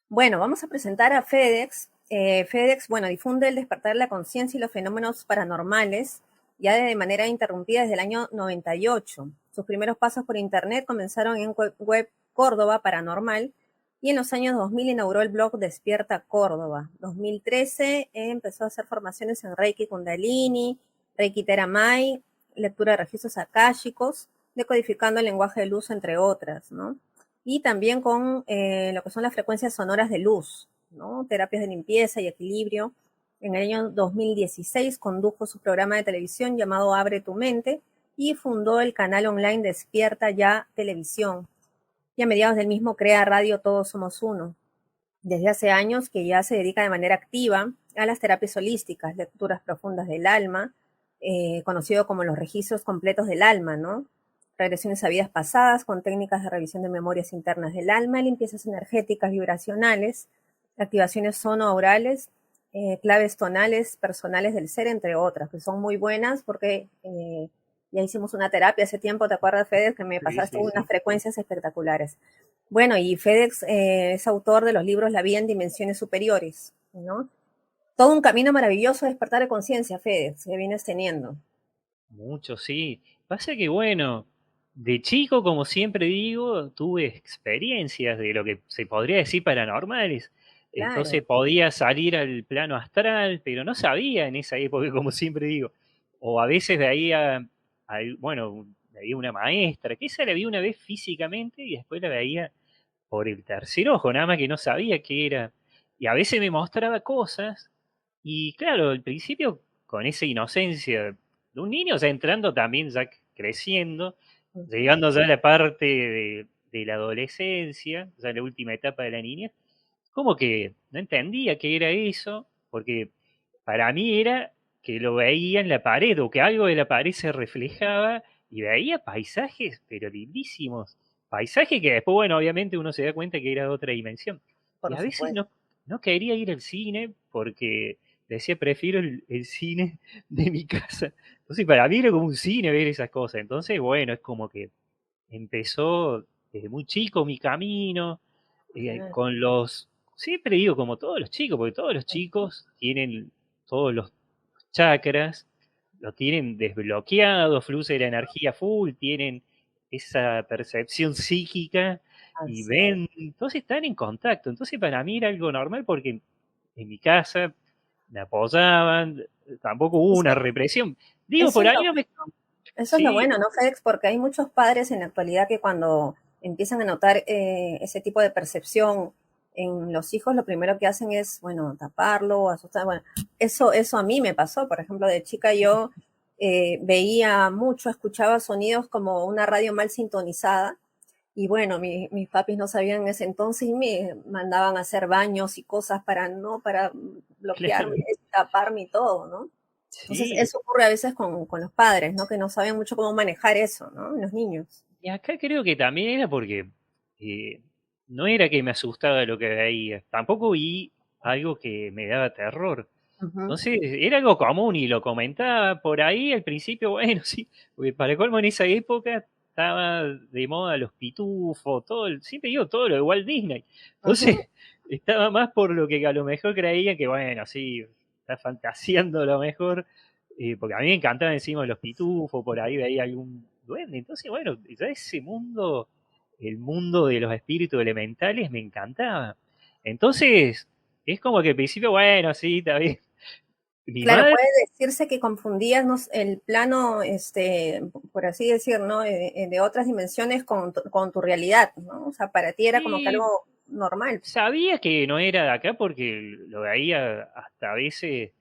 Bueno, vamos a presentar a FedEx. FedEx, bueno, difunde el despertar de la conciencia y los fenómenos paranormales ya de manera interrumpida desde el año 98. Sus primeros pasos por Internet comenzaron en web Córdoba Paranormal y en los años 2000 inauguró el blog Despierta Córdoba. 2013 empezó a hacer formaciones en Reiki Kundalini, Reiki Teramai, lectura de registros akáshicos, decodificando el lenguaje de luz, entre otras, ¿no? Y también con lo que son las frecuencias sonoras de luz, ¿no? Terapias de limpieza y equilibrio. En el año 2016 condujo su programa de televisión llamado Abre tu Mente y fundó el canal online Despierta Ya Televisión. Y a mediados del mismo crea Radio Todos Somos Uno. Desde hace años que ya se dedica de manera activa a las terapias holísticas, lecturas profundas del alma, conocido como los registros completos del alma, ¿no? Regresiones a vidas pasadas con técnicas de revisión de memorias internas del alma, limpiezas energéticas vibracionales, activaciones sonoaurales, claves tonales personales del ser, entre otras, que son muy buenas porque ya hicimos una terapia hace tiempo, ¿te acuerdas, Fede? Que me Sí, pasaste sí, unas sí. frecuencias espectaculares. Bueno, y FedEx es autor de los libros La vida en dimensiones superiores, ¿no? Todo un camino maravilloso de despertar de conciencia, FedEx, que vienes teniendo. Mucho, sí. Pasa que, bueno, de chico, como siempre digo, tuve experiencias de lo que se podría decir paranormales. Claro. Entonces podía salir al plano astral, pero no sabía en esa época, como siempre digo. O a veces veía, bueno, veía una maestra, que esa la vi una vez físicamente y después la veía por el tercer ojo, nada más que no sabía qué era. Y a veces me mostraba cosas y claro, al principio con esa inocencia de un niño, o sea, entrando también ya creciendo, Ujú. llegando ya a la parte de la adolescencia, ya la última etapa de la niña, como que no entendía qué era eso, porque para mí era que lo veía en la pared o que algo de la pared se reflejaba y veía paisajes, pero lindísimos. Paisajes que después, bueno, obviamente uno se da cuenta que era de otra dimensión. Y Por a veces supuesto. no quería ir al cine porque decía, prefiero el cine de mi casa. Entonces, para mí era como un cine ver esas cosas. Entonces, bueno, es como que empezó desde muy chico mi camino, Claro. con los, siempre digo como todos los chicos, porque todos los chicos tienen todos los chakras, lo tienen desbloqueado, fluye la energía full, tienen esa percepción psíquica y Así es. ven, entonces están en contacto. Entonces para mí era algo normal porque en mi casa me apoyaban, tampoco hubo Eso, una represión. Digo, eso por es ahí no me... eso es lo Sí, bueno, ¿no, Fedex? Porque hay muchos padres en la actualidad que cuando empiezan a notar ese tipo de percepción en los hijos, lo primero que hacen es, bueno, taparlo, asustar. Bueno, eso a mí me pasó. Por ejemplo, de chica yo veía mucho, escuchaba sonidos como una radio mal sintonizada. Y bueno, mis papis no sabían en ese entonces y me mandaban a hacer baños y cosas para bloquearme, claro, taparme y todo, ¿no? Entonces, sí. eso ocurre a veces con los padres, ¿no? Que no saben mucho cómo manejar eso, ¿no? En los niños. Y acá creo que también era porque eh, no era que me asustaba lo que veía, tampoco vi algo que me daba terror. Ujú. Entonces era algo común y lo comentaba por ahí al principio, bueno, sí, porque para colmo en esa época estaba de moda los pitufos, siempre digo todo lo de Walt Disney. Ujú. Entonces estaba más por lo que a lo mejor creían que, bueno, sí, está fantaseando a lo mejor, porque a mí me encantaba encima los pitufos, por ahí veía algún duende. Entonces, bueno, ya ese mundo, el mundo de los espíritus elementales me encantaba. Entonces, es como que al principio, bueno, sí, está bien. Mi Claro, madre, puede decirse que confundías el plano, por así decir, ¿no? De otras dimensiones con tu realidad, ¿no? O sea, para ti era como que sí, algo normal, sabía que no era de acá porque lo veía hasta a veces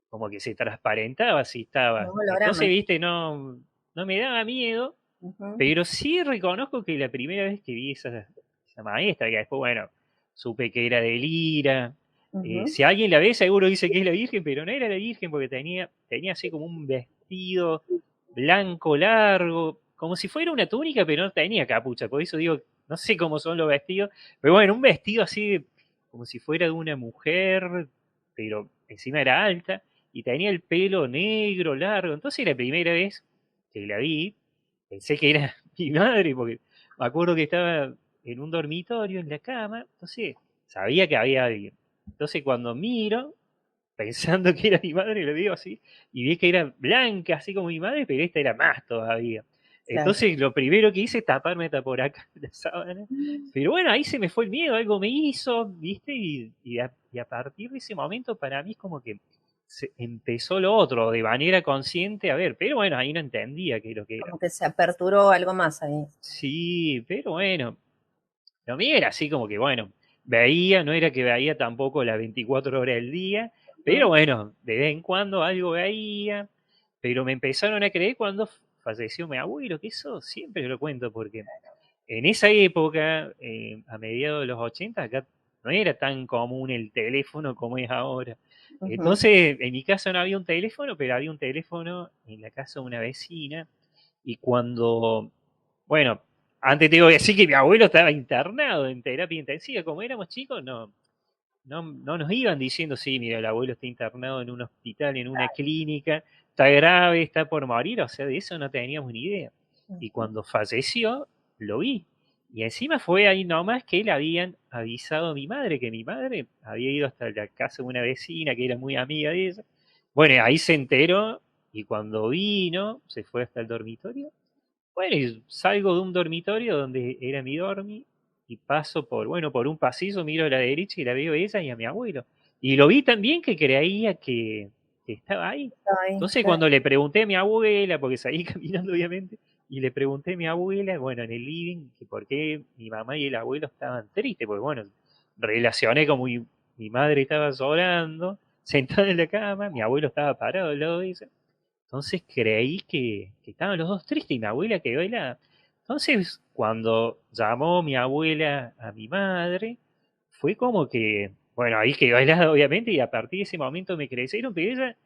como que se transparentaba si un estaba. Entonces, holograma. viste, no me daba miedo, Ujú, pero sí reconozco que la primera vez que vi esa maestra, que después, bueno, supe que era de Lira. ujú. Si alguien la ve, seguro dice que es la Virgen, pero no era la Virgen porque tenía así como un vestido blanco largo, como si fuera una túnica, pero no tenía capucha. Por eso digo, no sé cómo son los vestidos, pero bueno, un vestido así como si fuera de una mujer, pero encima era alta y tenía el pelo negro, largo. Entonces la primera vez que la vi, pensé que era mi madre, porque me acuerdo que estaba en un dormitorio, en la cama, entonces sabía que había alguien. Entonces cuando miro, pensando que era mi madre, le digo así, y vi que era blanca, así como mi madre, pero esta era más todavía. Claro. Entonces lo primero que hice es taparme hasta por acá la sábana. Pero bueno, ahí se me fue el miedo, algo me hizo, ¿viste? Y a partir de ese momento para mí es como que empezó lo otro, de manera consciente, a ver, pero bueno, ahí no entendía qué es lo que era. Como que se aperturó algo más ahí. Sí, pero bueno, lo mío era así como que, bueno, veía, no era que veía tampoco las 24 horas del día, pero Ujú, bueno, de vez en cuando algo veía, pero me empezaron a creer cuando falleció mi abuelo, que eso siempre lo cuento, porque en esa época, a mediados de los 80, acá no era tan común el teléfono como es ahora. ujú. Entonces, en mi casa no había un teléfono, pero había un teléfono en la casa de una vecina, y cuando, bueno, antes te digo que decir que mi abuelo estaba internado en terapia intensiva, como éramos chicos, no nos iban diciendo, sí, mira, el abuelo está internado en un hospital, en una clínica, está grave, está por morir, o sea, de eso no teníamos ni idea. Y cuando falleció, lo vi. Y encima fue ahí nomás que le habían avisado a mi madre, que mi madre había ido hasta la casa de una vecina que era muy amiga de ella. Bueno, ahí se enteró y cuando vino, se fue hasta el dormitorio. Bueno, y salgo de un dormitorio donde era mi dormi y paso por, bueno, por un pasillo, miro a la derecha y la veo a ella y a mi abuelo. Y lo vi tan bien que creía que estaba ahí. Ay, Entonces claro. cuando le pregunté a mi abuela, porque salí caminando obviamente, y le pregunté a mi abuela, bueno, en el living, que por qué mi mamá y el abuelo estaban tristes, porque bueno, relacioné como mi madre estaba llorando, sentada en la cama, mi abuelo estaba parado al lado de ella. Entonces creí que estaban los dos tristes y mi abuela quedó helada. Entonces, cuando llamó mi abuela a mi madre, fue como que, bueno, ahí quedó helada obviamente y a partir de ese momento me crecieron, pero ella,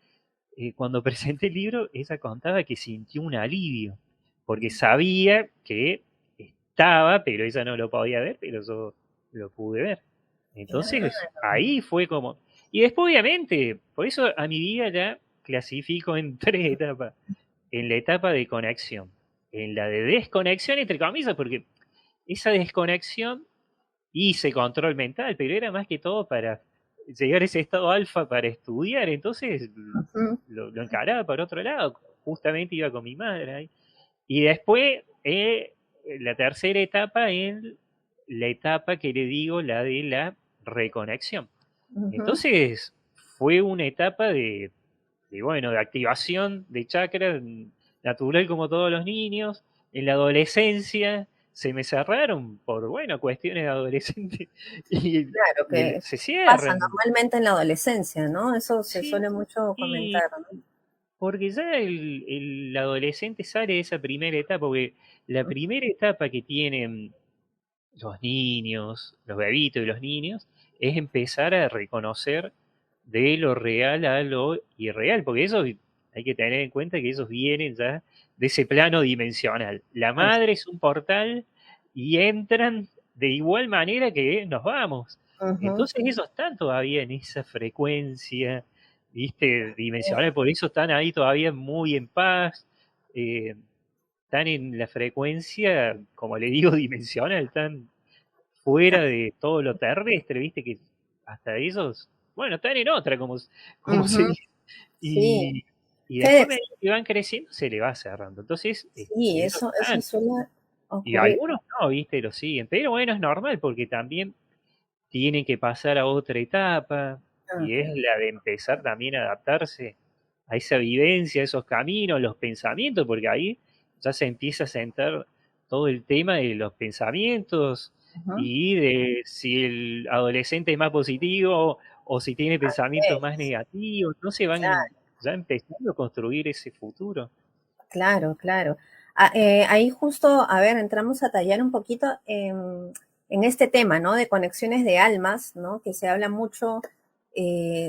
cuando presenté el libro, ella contaba que sintió un alivio, porque sabía que estaba, pero ella no lo podía ver, pero yo lo pude ver. Entonces, ahí fue como... Y después, obviamente, por eso a mi vida ya clasifico en tres etapas. En la etapa de conexión, en la de desconexión, entre comillas, porque esa desconexión hice control mental, pero era más que todo para llegar a ese estado alfa para estudiar. Entonces Ujú, lo encaraba por otro lado. Justamente iba con mi madre ahí. Y después, la tercera etapa en la etapa que le digo, la de la reconexión. ujú. Entonces, fue una etapa bueno, de activación de chakras natural como todos los niños. En la adolescencia se me cerraron por, bueno, cuestiones de adolescente y, Claro que se pasa cierran. normalmente en la adolescencia, ¿no? Eso se Sí, suele mucho y comentar, ¿no? porque ya el adolescente sale de esa primera etapa, porque la primera etapa que tienen los niños, los bebitos y los niños, es empezar a reconocer de lo real a lo irreal, porque eso hay que tener en cuenta que esos vienen ya de ese plano dimensional. La Así. madre es un portal y entran de igual manera que nos vamos. Ujú. Entonces ellos están todavía en esa frecuencia, viste, dimensional, por eso están ahí todavía muy en paz. eh, Están en la frecuencia, como le digo, dimensional, están fuera de todo lo terrestre, viste que hasta ellos, bueno, están en otra, como se Ujú. dice. Sí, Y, y después FedEx, medida que van creciendo se le va cerrando. Entonces, sí, ellos eso están. suele Y ocurrir. algunos no, viste, lo siguen. Pero bueno, es normal porque también tienen que pasar a otra etapa Ah, y es claro. la de empezar también a adaptarse a esa vivencia, a esos caminos, los pensamientos, porque ahí ya se empieza a sentar todo el tema de los pensamientos Ujú. y de si el adolescente es más positivo o si tiene pensamientos más Es, negativos, no se van claro, ya empezando a construir ese futuro. claro, claro. Ah, ahí justo, a ver, entramos a tallar un poquito en este tema, ¿no? De conexiones de almas, ¿no? Que se habla mucho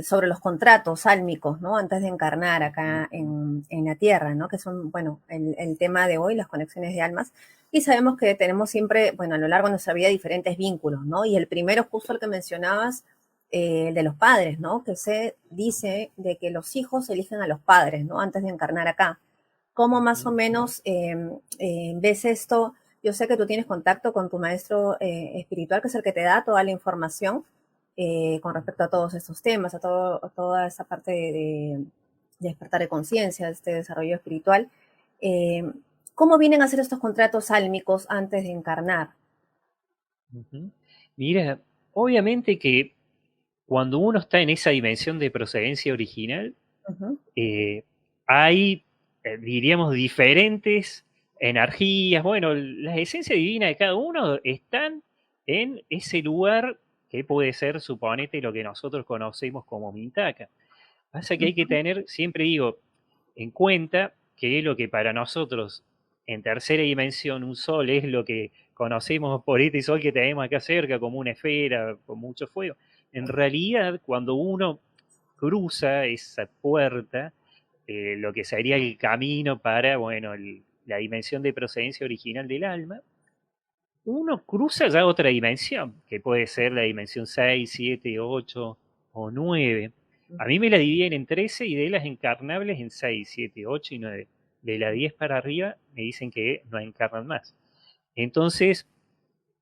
sobre los contratos álmicos, ¿no? Antes de encarnar acá en la Tierra, ¿no? Que son, bueno, el tema de hoy, las conexiones de almas. Y sabemos que tenemos siempre, bueno, a lo largo de nuestra vida diferentes vínculos, ¿no? Y el primero, justo el que mencionabas, el de los padres, ¿no? Que se dice de que los hijos eligen a los padres, ¿no? Antes de encarnar acá. ¿Cómo más o Ujú. menos ves esto? Yo sé que tú tienes contacto con tu maestro espiritual, que es el que te da toda la información, con respecto a todos estos temas, a toda esa parte de despertar de conciencia, de este desarrollo espiritual. Eh, ¿Cómo vienen a ser estos contratos álmicos antes de encarnar? Ujú. Mira, obviamente que cuando uno está en esa dimensión de procedencia original, Ujú, eh, hay, diríamos, diferentes energías. Bueno, la esencia divina de cada uno están en ese lugar que puede ser, suponete, lo que nosotros conocemos como Mintaka. Pasa que hay que ujú, tener, siempre digo, en cuenta que lo que para nosotros en tercera dimensión un sol es lo que conocemos por este sol que tenemos acá cerca, como una esfera con mucho fuego. En realidad, cuando uno cruza esa puerta, lo que sería el camino para, bueno, la dimensión de procedencia original del alma, uno cruza ya otra dimensión, que puede ser la dimensión 6, 7, 8 o 9. A mí me la dividen en 13 y de las encarnables en 6, 7, 8 y 9. De la 10 para arriba me dicen que no encarnan más. Entonces,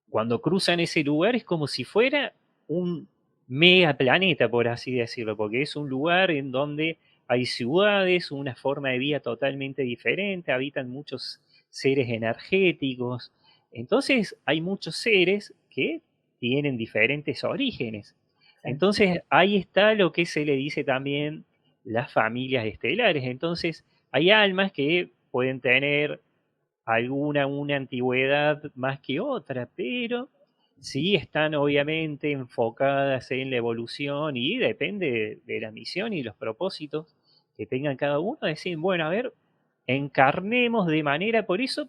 cuando cruzan ese lugar es como si fuera un megaplaneta, por así decirlo, porque es un lugar en donde hay ciudades, una forma de vida totalmente diferente, habitan muchos seres energéticos. Entonces hay muchos seres que tienen diferentes orígenes. sí, Entonces ahí está lo que se le dice también las familias estelares. Entonces hay almas que pueden tener alguna una antigüedad más que otra, pero sí están obviamente enfocadas en la evolución y depende de la misión y los propósitos que tengan cada uno, decir, bueno, a ver, encarnemos de manera, por eso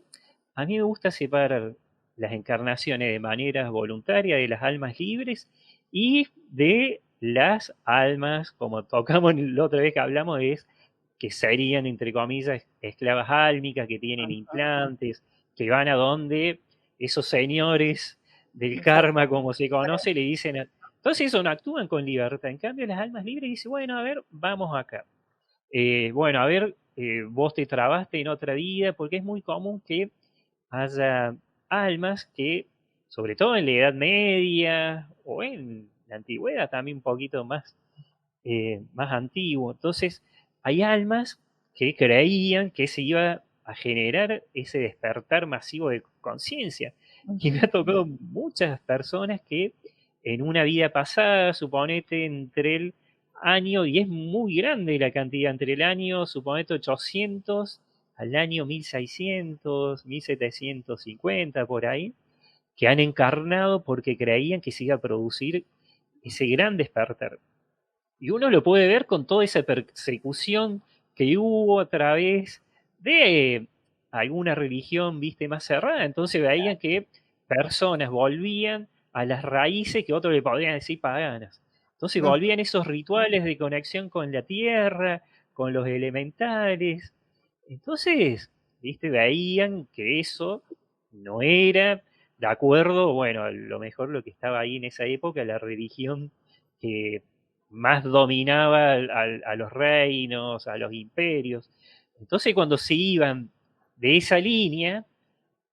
a mí me gusta separar las encarnaciones de manera voluntaria de las almas libres y de las almas, como tocamos la otra vez que hablamos, es que serían, entre comillas, esclavas álmicas, que tienen implantes, que van a donde esos señores del exacto. karma, como se conoce, le dicen, entonces eso no actúan con libertad. En cambio, las almas libres dicen, bueno, a ver, vamos acá. Bueno, a ver, vos te trabaste en otra vida, porque es muy común que haya almas que, sobre todo en la Edad Media o en la Antigüedad, también un poquito más más antiguo. Entonces, hay almas que creían que se iba a generar ese despertar masivo de conciencia. Y me Ujú, ha tocado muchas personas que en una vida pasada, suponete entre el año, y es muy grande la cantidad, entre el año, suponete 800 al año 1600, 1750, por ahí, que han encarnado porque creían que se iba a producir ese gran despertar. Y uno lo puede ver con toda esa persecución que hubo a través de alguna religión, viste, más cerrada. Entonces veían que personas volvían a las raíces que otros le podrían decir paganas. Entonces ujú, volvían esos rituales de conexión con la tierra, con los elementales. Entonces, viste, veían que eso no era de acuerdo, bueno, a lo mejor lo que estaba ahí en esa época, la religión que más dominaba a los reinos, a los imperios. Entonces cuando se iban de esa línea,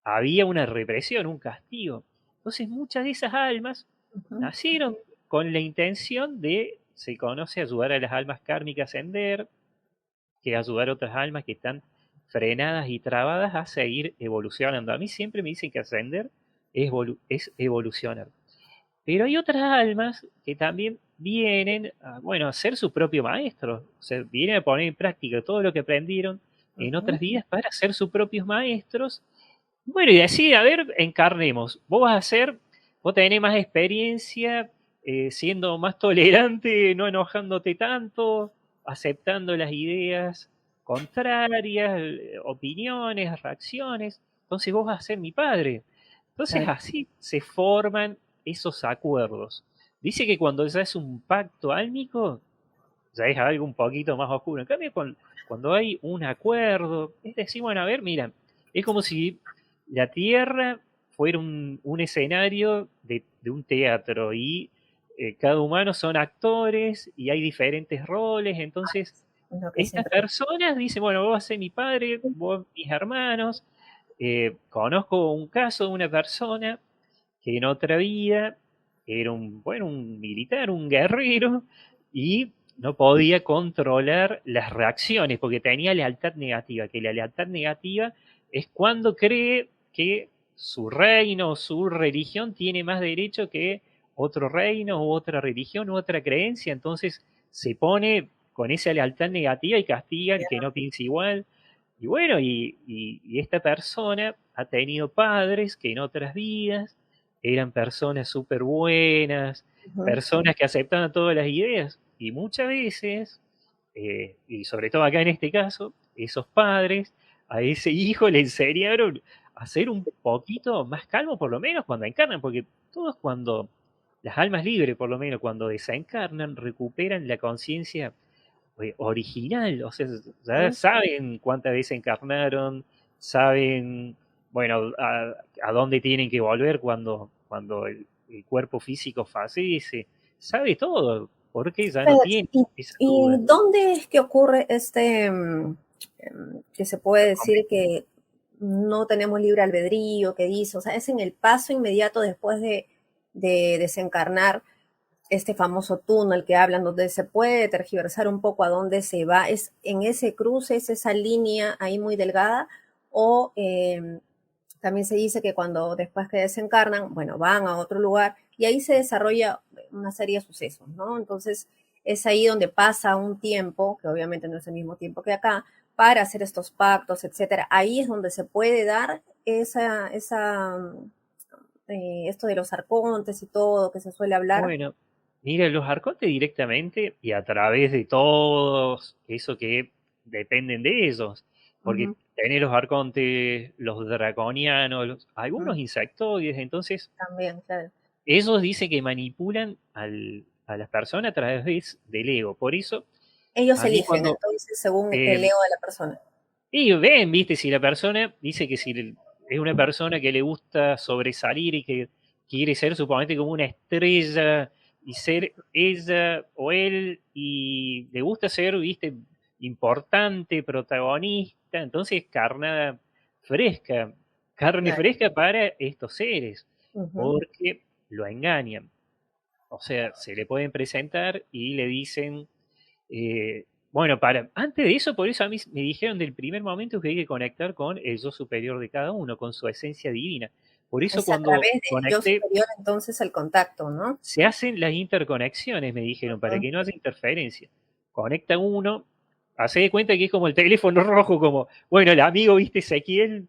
había una represión, un castigo. Entonces muchas de esas almas ujú, nacieron con la intención de, se conoce, ayudar a las almas kármicas a ascender, que ayudar a otras almas que están frenadas y trabadas a seguir evolucionando. A mí siempre me dicen que ascender es evolucionar. Pero hay otras almas que también vienen a, bueno, a ser su propio maestro, o sea, vienen a poner en práctica todo lo que aprendieron en ujú, otras vidas para ser sus propios maestros. Bueno, y decide, a ver, encarnemos. Vos vas a ser, vos tenés más experiencia, siendo más tolerante, no enojándote tanto, aceptando las ideas contrarias, opiniones, reacciones. Entonces vos vas a ser mi padre. Entonces claro, así se forman esos acuerdos. Dice que cuando ya es un pacto álmico, ya es algo un poquito más oscuro. En cambio, cuando hay un acuerdo, es decir, bueno, a ver, mira, es como si la Tierra fuera un escenario de un teatro y cada humano son actores y hay diferentes roles, entonces es lo que estas siempre. personas dicen, bueno, vos vas a ser mi padre, vos mis hermanos, conozco un caso de una persona que en otra vida era un militar, un guerrero, y no podía controlar las reacciones porque tenía lealtad negativa, que la lealtad negativa es cuando cree que su reino o su religión tiene más derecho que otro reino u otra religión u otra creencia, entonces se pone con esa lealtad negativa y castiga al que no piensa igual. Y bueno, y esta persona ha tenido padres que en otras vidas eran personas súper buenas, Ujú. personas que aceptaban todas las ideas. Y muchas veces, y sobre todo acá en este caso, esos padres a ese hijo le enseñaron a ser un poquito más calmo, por lo menos cuando encarnan, porque todos cuando, las almas libres por lo menos, cuando desencarnan, recuperan la conciencia original, o sea, ya Ujú. saben cuántas veces encarnaron, saben, bueno, a dónde tienen que volver cuando el cuerpo físico fallece, sabe todo, porque ya no FedEx, tiene esas y dudas. dónde es que ocurre que se puede decir Correcto. que no tenemos libre albedrío, que dice, o sea, es en el paso inmediato después de desencarnar este famoso túnel que hablan, donde se puede tergiversar un poco a dónde se va, es en ese cruce, es esa línea ahí muy delgada, o también se dice que cuando después que desencarnan, bueno, van a otro lugar y ahí se desarrolla una serie de sucesos, ¿no? Entonces es ahí donde pasa un tiempo, que obviamente no es el mismo tiempo que acá, para hacer estos pactos, etcétera. Ahí es donde se puede dar esto de los arcontes y todo que se suele hablar. Bueno, mira, los arcontes directamente y a través de todos eso que dependen de ellos, porque Ujú, tenés los arcontes, los draconianos, algunos ujú, insectoides, entonces también, claro. ellos dicen que manipulan a las personas a través del ego. Por eso, Ellos a mí eligen, cuando entonces, según el eh, ego de la persona. y ven, viste, si la persona dice que si es una persona que le gusta sobresalir y que quiere ser, suponete, como una estrella y ser ella o él y le gusta ser, viste, importante, protagonista, entonces carne Claro. fresca para estos seres, Ujú, porque lo engañan. O sea, se le pueden presentar y le dicen, bueno, antes de eso, por eso a mí me dijeron del primer momento que hay que conectar con el yo superior de cada uno, con su esencia divina. Por eso es a cuando través del yo conecté, superior, entonces, el contacto, ¿no? se hacen las interconexiones, me dijeron, para Ujú, que no haya interferencia. Conecta uno, hace de cuenta que es como el teléfono rojo, como, bueno, el amigo, viste, Ezequiel,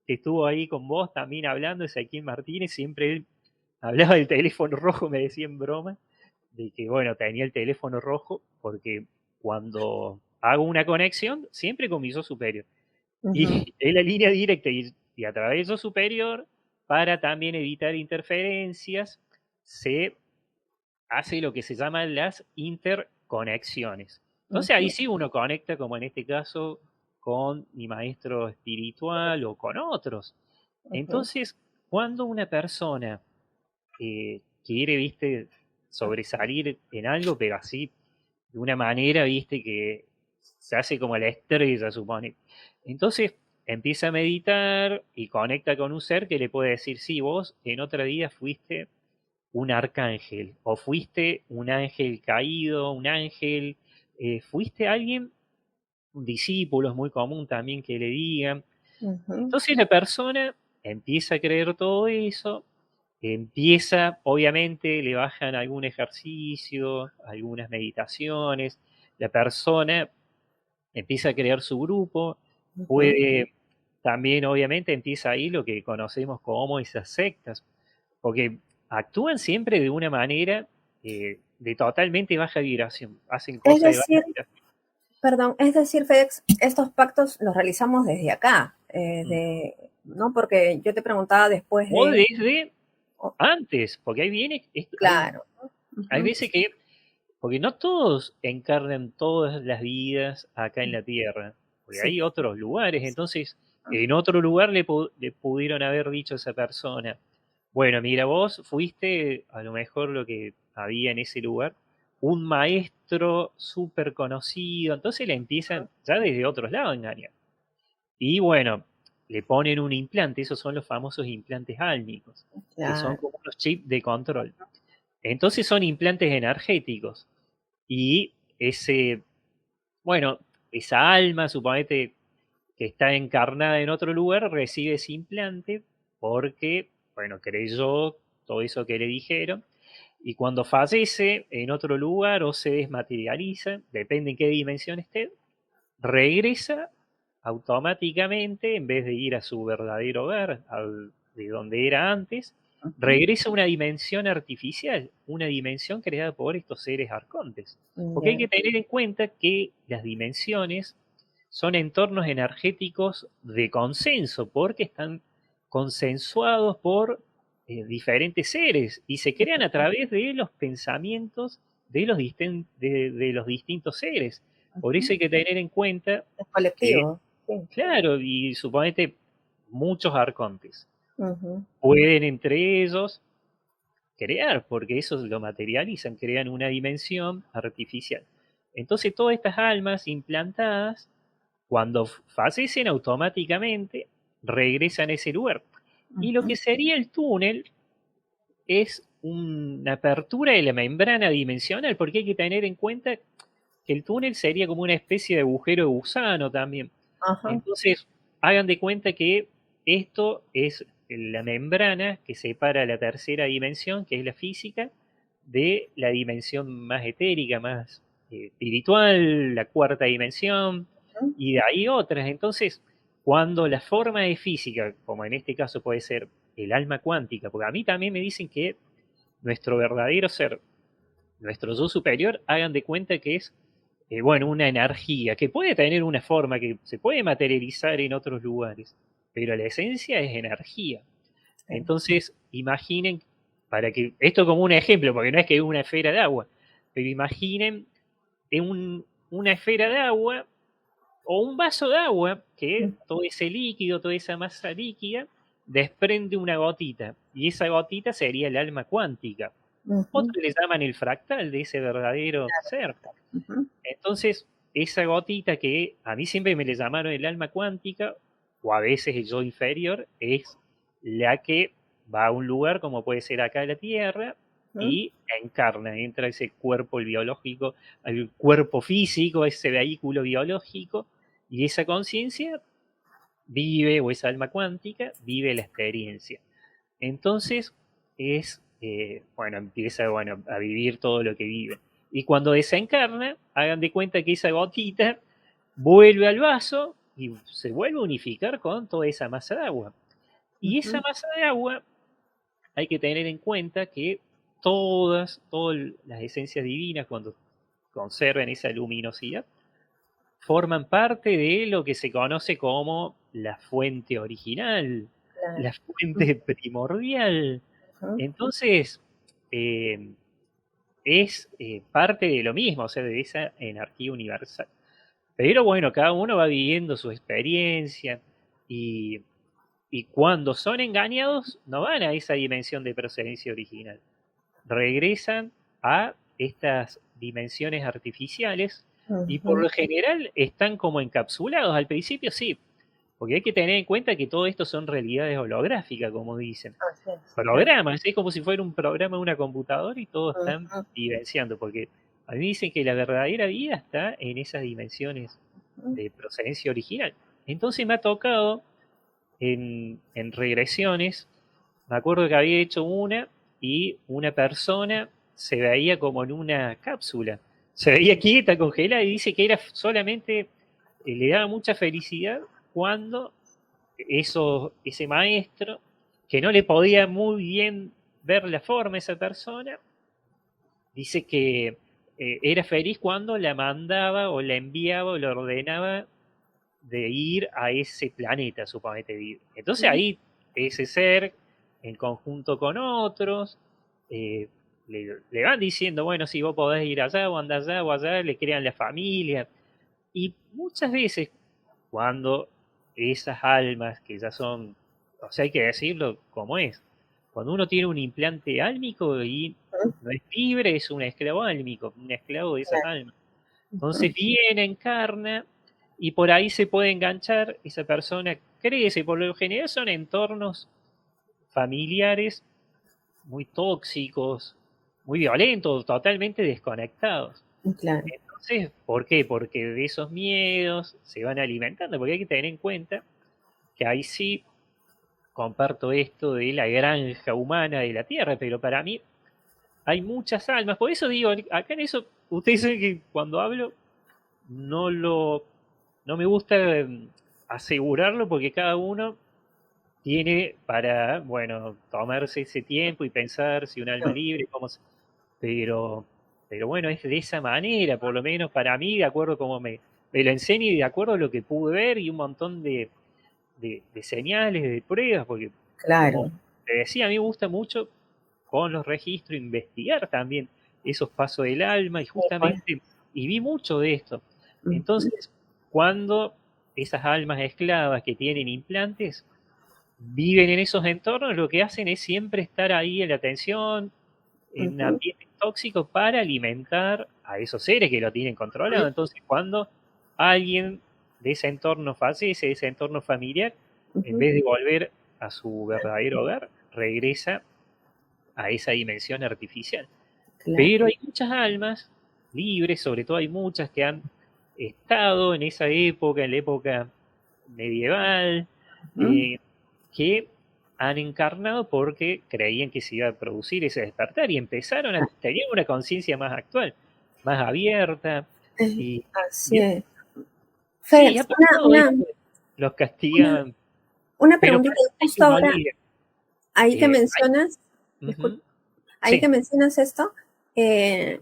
que estuvo ahí con vos también hablando, Ezequiel Martínez, siempre él hablaba del teléfono rojo, me decía en broma, de que, bueno, tenía el teléfono rojo porque cuando hago una conexión, siempre con mi yo superior. ujú, Y es la línea directa y a través del yo superior, para también evitar interferencias, se hace lo que se llaman las interconexiones. Entonces ahí ujú, sí uno conecta, como en este caso, con mi maestro espiritual o con otros. ujú. Entonces, cuando una persona quiere, viste, sobresalir en algo, pero así, de una manera, viste, que se hace como la estrella, supone. Entonces empieza a meditar y conecta con un ser que le puede decir, sí, vos en otra vida fuiste un arcángel, o fuiste un ángel caído, un ángel, fuiste alguien, un discípulo, es muy común también que le digan. Ujú, Entonces la persona empieza a creer todo eso, empieza, obviamente, le bajan algún ejercicio, algunas meditaciones, la persona empieza a crear su grupo, ujú. puede también, obviamente, empieza ahí lo que conocemos como esas sectas, porque actúan siempre de una manera de totalmente baja vibración, hacen Es cosas de baja decir, vibración. perdón, es decir, FedEx, estos pactos los realizamos desde acá, Mm. ¿no? Porque yo te preguntaba después O de, desde oh, antes, porque ahí viene, claro, ¿no? hay Ujú, veces que porque no todos encarnan todas las vidas acá en la Tierra, porque sí, hay otros lugares, entonces ah, en otro lugar le pudieron haber dicho a esa persona, bueno, mira, vos fuiste a lo mejor lo que había en ese lugar, un maestro súper conocido, entonces le empiezan ya desde otros lados a engañar. Y bueno, le ponen un implante, esos son los famosos implantes álmicos, que son claro. como unos chips de control. Entonces son implantes energéticos. Y bueno, esa alma, suponete que está encarnada en otro lugar, recibe ese implante porque, bueno, creyó todo eso que le dijeron. Y cuando fallece en otro lugar o se desmaterializa, depende en qué dimensión esté, regresa automáticamente, en vez de ir a su verdadero hogar, de donde era antes, Ujú. regresa a una dimensión artificial, una dimensión creada por estos seres arcontes. Porque hay Ya. que tener en cuenta que las dimensiones son entornos energéticos de consenso, porque están consensuados por diferentes seres y se crean a través de los pensamientos de los distintos seres. Por Ujú. eso hay que tener en cuenta Es que, colectivo, sí. claro, y suponete muchos arcontes Ujú. pueden entre ellos crear, porque eso lo materializan, crean una dimensión artificial. Entonces todas estas almas implantadas, cuando fallecen automáticamente, regresan a ese lugar. Y lo Ujú. que sería el túnel es una apertura de la membrana dimensional, porque hay que tener en cuenta que el túnel sería como una especie de agujero de gusano también. Ajá. Entonces, hagan de cuenta que esto es la membrana que separa la tercera dimensión, que es la física, de la dimensión más etérica, más espiritual, la cuarta dimensión, Ujú. y de ahí otras. Entonces, cuando la forma de física, como en este caso puede ser el alma cuántica, porque a mí también me dicen que nuestro verdadero ser, nuestro yo superior, hagan de cuenta que es bueno, una energía que puede tener una forma, que se puede materializar en otros lugares, pero la esencia es energía. Sí. Entonces, imaginen, para que, esto como un ejemplo, porque no es que es una esfera de agua, pero imaginen una esfera de agua o un vaso de agua, que Ujú. todo ese líquido, toda esa masa líquida, desprende una gotita, y esa gotita sería el alma cuántica. Ujú. Otros le llaman el fractal de ese verdadero ser. Ujú. Entonces, esa gotita que a mí siempre me le llamaron el alma cuántica, o a veces el yo inferior, es la que va a un lugar como puede ser acá en la Tierra Ujú. y encarna, entra ese cuerpo el biológico, el cuerpo físico, ese vehículo biológico, y esa conciencia vive, o esa alma cuántica, vive la experiencia. Entonces bueno, empieza bueno, a vivir todo lo que vive. Y cuando desencarna, hagan de cuenta que esa gotita vuelve al vaso y se vuelve a unificar con toda esa masa de agua. Y esa Ujú. masa de agua hay que tener en cuenta que todas las esencias divinas, cuando conservan esa luminosidad, forman parte de lo que se conoce como la fuente original, Claro. la fuente primordial. Ujú. Entonces, eh, es parte de lo mismo, o sea, de esa energía universal. Pero bueno, cada uno va viviendo su experiencia y, y cuando son engañados no van a esa dimensión de procedencia original, regresan a estas dimensiones artificiales y por Ujú. lo general están como encapsulados. Al principio sí, porque hay que tener en cuenta que todo esto son realidades holográficas, como dicen. Así es, claro. Programas, es como si fuera un programa de una computadora y todos están Ujú. vivenciando, porque a mí dicen que la verdadera vida está en esas dimensiones Ujú. de procedencia original. Entonces me ha tocado en regresiones, me acuerdo que había hecho una y una persona se veía como en una cápsula, se veía quieta, congelada y dice que era solamente, le daba mucha felicidad cuando ese maestro, que no le podía muy bien ver la forma a esa persona, dice que era feliz cuando la mandaba o la enviaba o la ordenaba de ir a ese planeta, suponete vivir. Entonces Ujú. ahí ese ser, en conjunto con otros, eh, le van diciendo, bueno, si vos podés ir allá o andar allá o allá, le crean la familia. Y muchas veces cuando esas almas que ya son, o sea, hay que decirlo como es, cuando uno tiene un implante álmico y Ujú. no es libre, es un esclavo álmico, un esclavo de esas Claro. almas. Ujú. Entonces viene, encarna y por ahí se puede enganchar, esa persona crece, por lo general son entornos familiares muy tóxicos, muy violentos, totalmente desconectados. Claro. Entonces, ¿por qué? Porque de esos miedos se van alimentando, porque hay que tener en cuenta que ahí sí comparto esto de la granja humana de la Tierra, pero para mí hay muchas almas. Por eso digo, acá en eso, ustedes saben que cuando hablo no lo, no me gusta asegurarlo porque cada uno tiene para, bueno, tomarse ese tiempo y pensar si un alma libre, pero, pero bueno, es de esa manera, por lo menos para mí, de acuerdo como me lo enseña y de acuerdo a lo que pude ver y un montón de señales, de pruebas, porque como Claro. te decía, a mí me gusta mucho con los registros investigar también esos pasos del alma y Sí, pues. justamente, y vi mucho de esto. Ujú, Entonces, cuando esas almas esclavas que tienen implantes viven en esos entornos, lo que hacen es siempre estar ahí en la atención, en ujú, ambientes tóxicos para alimentar a esos seres que lo tienen controlado. Entonces, cuando alguien de ese entorno fallece, de ese entorno familiar, en ujú, vez de volver a su verdadero hogar, regresa a esa dimensión artificial. claro. Pero hay muchas almas libres, sobre todo hay muchas que han estado en esa época, en la época medieval, Ujú, eh, que han encarnado porque creían que se iba a producir ese despertar y empezaron a tener una conciencia más actual, más abierta. Y, así y es. sí, ha Fénix, pasado esto, los una, castigaban, una pero preguntita para mí hay justo que no ahora, olviden. ahí que Hay, mencionas, disculpa, ujú, ahí que sí, mencionas esto, eh,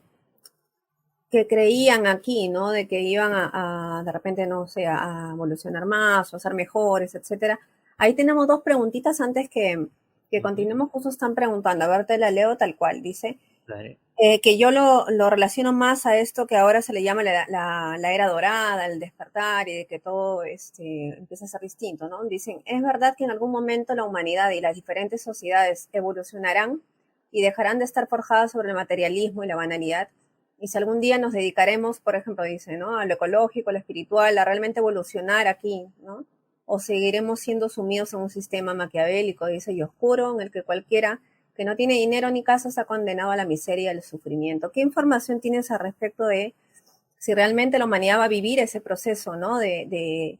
que creían aquí, ¿no? De que iban de repente, no sé, a evolucionar más o a ser mejores, etcétera. Ahí tenemos dos preguntitas antes que ujú, continuemos. Justo están preguntando, a ver, te la leo tal cual. Dice dale, que yo lo relaciono más a esto que ahora se le llama la era dorada, el despertar y de que todo empieza a ser distinto, ¿no? Dicen, es verdad que en algún momento la humanidad y las diferentes sociedades evolucionarán y dejarán de estar forjadas sobre el materialismo y la banalidad. Y si algún día nos dedicaremos, por ejemplo, dice, ¿no? A lo ecológico, a lo espiritual, a realmente evolucionar aquí, ¿no? O seguiremos siendo sumidos en un sistema maquiavélico, dice, y oscuro, en el que cualquiera que no tiene dinero ni casa está condenado a la miseria y al sufrimiento. ¿Qué información tienes al respecto de si realmente la humanidad va a vivir ese proceso, ¿no? Eh,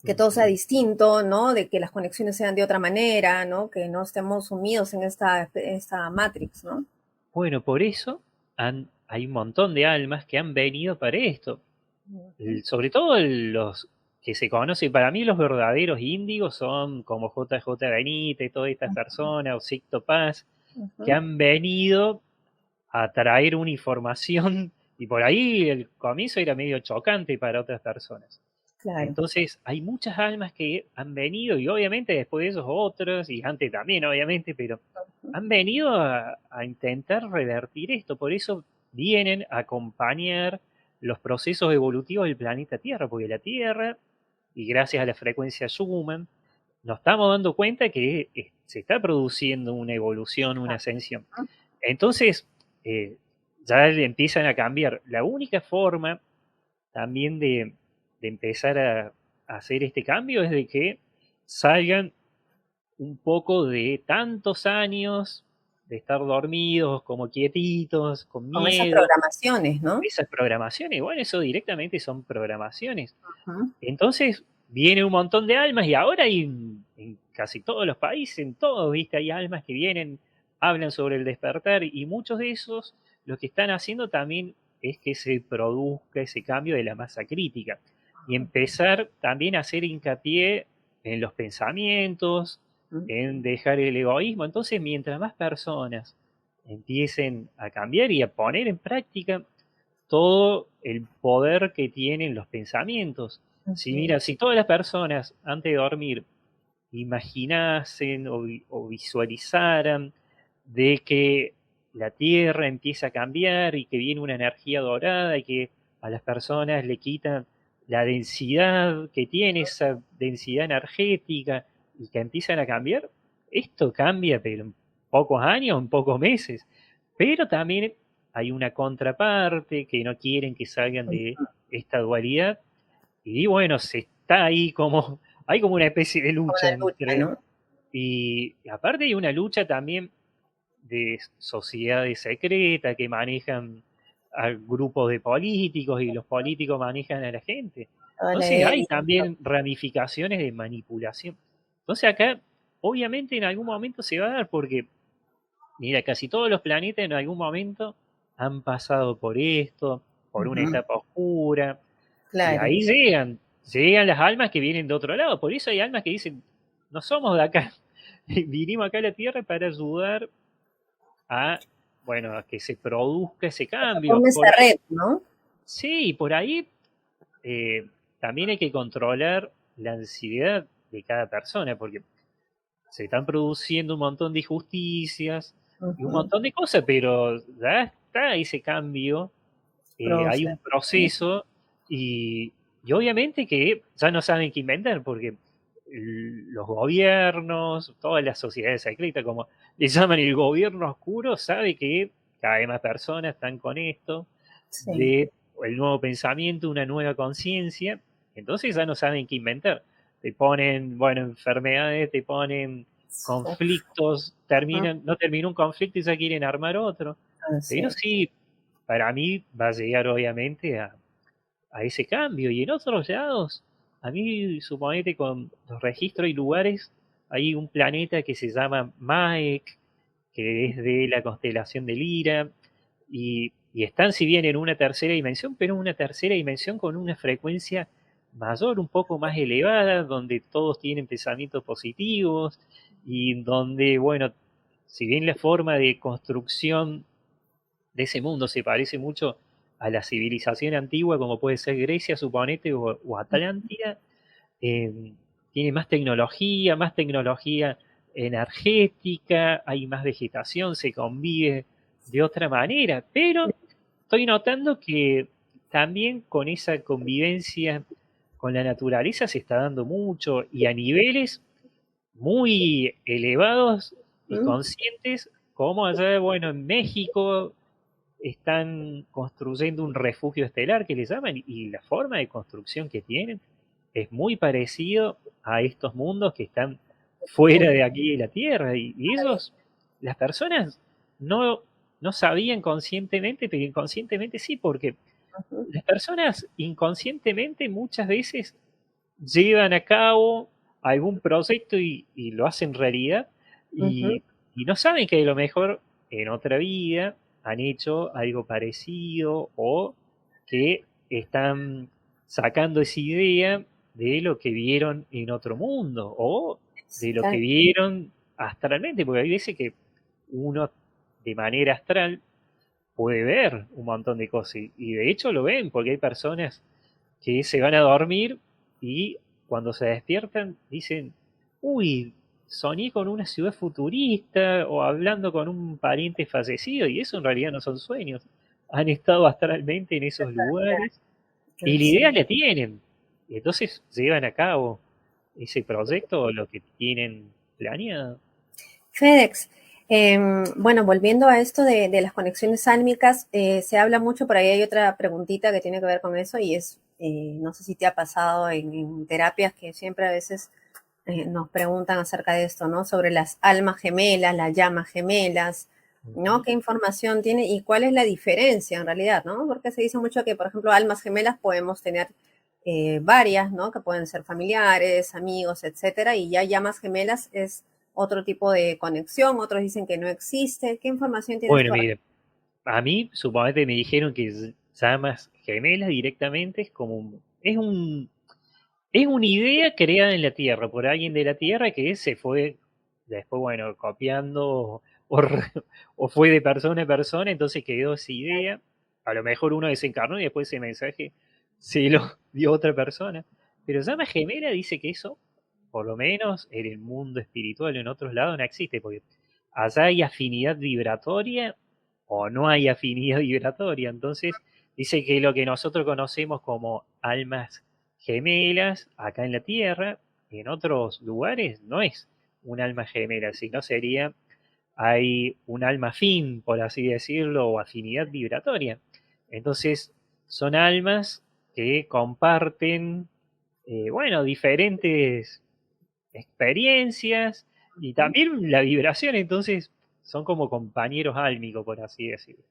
que todo sea ujú. distinto, ¿no? De que las conexiones sean de otra manera, ¿no? Que no estemos sumidos en esta Matrix, ¿no? Bueno, por eso hay un montón de almas que han venido para esto. Ujú, Sobre todo los que se conocen, para mí los verdaderos índigos son como JJ Benítez, todas estas personas, o Sixto Paz, que ujú, han venido a traer una información y por ahí el comienzo era medio chocante para otras personas. claro. Entonces hay muchas almas que han venido y obviamente después de esos otros y antes también obviamente, pero han venido a intentar revertir esto, por eso vienen a acompañar los procesos evolutivos del planeta Tierra, porque la Tierra, y gracias a la frecuencia Schumann, nos estamos dando cuenta que se está produciendo una evolución, una ascensión. Entonces, eh, ya empiezan a cambiar. La única forma también de empezar a hacer este cambio es de que salgan un poco de tantos años de estar dormidos, como quietitos, con Con esas miedo, programaciones, ¿no? esas programaciones, bueno, eso directamente son programaciones. Ujú, Entonces viene un montón de almas y ahora hay en casi todos los países, en todos, ¿viste? Hay almas que vienen, hablan sobre el despertar y muchos de esos lo que están haciendo también es que se produzca ese cambio de la masa crítica y empezar también a hacer hincapié en los pensamientos, ujú. en dejar el egoísmo. Entonces, mientras más personas empiecen a cambiar y a poner en práctica todo el poder que tienen los pensamientos. Si Así mira, es. si todas las personas antes de dormir imaginasen o visualizaran de que la Tierra empieza a cambiar y que viene una energía dorada y que a las personas le quitan la densidad que tiene, esa densidad energética y que empiezan a cambiar, esto cambia pero en pocos años, en pocos meses. Pero también hay una contraparte que no quieren que salgan de esta dualidad y bueno, se está ahí como, hay como una especie de Como lucha una lucha, entre, ¿no? y aparte hay una lucha también de sociedades secretas que manejan a grupos de políticos y los políticos manejan a la gente. Toda la Entonces hay élite. también ramificaciones de manipulación. Entonces acá, obviamente en algún momento se va a dar porque, mira, casi todos los planetas en algún momento han pasado por esto, por una Ujú, etapa oscura, y claro. ahí llegan las almas que vienen de otro lado. Por eso hay almas que dicen, no somos de acá, vinimos acá a la Tierra para ayudar a, bueno, a que se produzca ese cambio. Forma Por esa ahí, red, ¿no? sí, por ahí también hay que controlar la ansiedad de cada persona, porque se están produciendo un montón de injusticias y un Ujú, montón de cosas, pero ya está ese cambio, hay un proceso. proceso y obviamente que ya no saben qué inventar, porque los gobiernos, todas las sociedades secretas, como le llaman el gobierno oscuro, sabe que cada vez más personas están con esto, Sí. de el nuevo pensamiento, una nueva conciencia, entonces ya no saben qué inventar. Te ponen, bueno, enfermedades, te ponen Uf, conflictos, ujú, no termina un conflicto y ya quieren armar otro. así Pero es. sí, para mí va a llegar obviamente a ese cambio. Y en otros lados, a mí suponete con los registros y lugares, hay un planeta que se llama Maek, que es de la constelación de Lira, y están si bien en una tercera dimensión, pero en una tercera dimensión con una frecuencia mayor, un poco más elevada, donde todos tienen pensamientos positivos y donde, bueno, si bien la forma de construcción de ese mundo se parece mucho a la civilización antigua, como puede ser Grecia, suponete, o Atlántida, eh, tiene más tecnología energética, hay más vegetación, se convive de otra manera, pero estoy notando que también con esa convivencia con la naturaleza se está dando mucho y a niveles muy elevados y Ujú, conscientes, como allá, bueno, en México están construyendo un refugio estelar que le llaman y la forma de construcción que tienen es muy parecido a estos mundos que están fuera de aquí de la Tierra y ellos, las personas no, no sabían conscientemente, pero inconscientemente sí, porque ujú, las personas inconscientemente muchas veces llevan a cabo algún proyecto y lo hacen realidad ujú, y no saben que a lo mejor en otra vida han hecho algo parecido o que están sacando esa idea de lo que vieron en otro mundo o de lo que tal- vieron astralmente, porque hay veces que uno de manera astral puede ver un montón de cosas y de hecho lo ven porque hay personas que se van a dormir y cuando se despiertan dicen, uy, soñé con una ciudad futurista o hablando con un pariente fallecido y eso en realidad no son sueños. Han estado astralmente en esos lugares y la idea sí. la tienen. Y entonces llevan a cabo ese proyecto o lo que tienen planeado. FedEx. Bueno, volviendo a esto de las conexiones álmicas, se habla mucho, por ahí hay otra preguntita que tiene que ver con eso y es, no sé si te ha pasado en terapias que siempre a veces nos preguntan acerca de esto, ¿no? Sobre las almas gemelas, las llamas gemelas, ¿no? Ujú. ¿Qué información tiene y cuál es la diferencia en realidad, ¿no? Porque se dice mucho que, por ejemplo, almas gemelas podemos tener varias, ¿no? Que pueden ser familiares, amigos, etcétera, y ya llamas gemelas es otro tipo de conexión, otros dicen que no existe. ¿Qué información tienes Bueno, tú? mire, a mí suponete me dijeron que llamas gemelas directamente es como es una idea creada en la Tierra por alguien de la Tierra que se fue después, bueno, copiando o fue de persona a persona, entonces quedó esa idea. A lo mejor uno desencarnó y después ese mensaje se lo dio otra persona. Pero llama gemela dice que eso, por lo menos en el mundo espiritual o en otros lados, no existe, porque allá hay afinidad vibratoria o no hay afinidad vibratoria. Entonces, dice que lo que nosotros conocemos como almas gemelas acá en la Tierra, en otros lugares no es un alma gemela, sino sería, hay un alma afín, por así decirlo, o afinidad vibratoria. Entonces, son almas que comparten, bueno, diferentes experiencias y también la vibración, entonces son como compañeros álmicos, por así decirlo.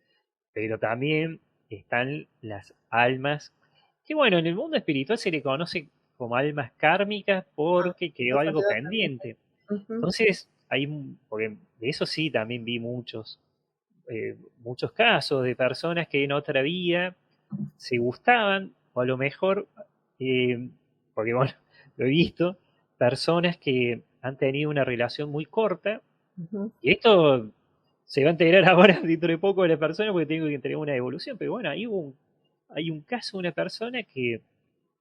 Pero también están las almas, que bueno, en el mundo espiritual se le conoce como almas kármicas Ah, porque quedó los algo salió también. pendiente. Ujú, Entonces, porque de eso sí también vi muchos casos de personas que en otra vida se gustaban, o a lo mejor, eh, porque bueno, lo he visto, personas que han tenido una relación muy corta, ujú. y esto se va a enterar ahora dentro de poco de la persona porque tengo que entregar una devolución, pero bueno, hay un caso de una persona que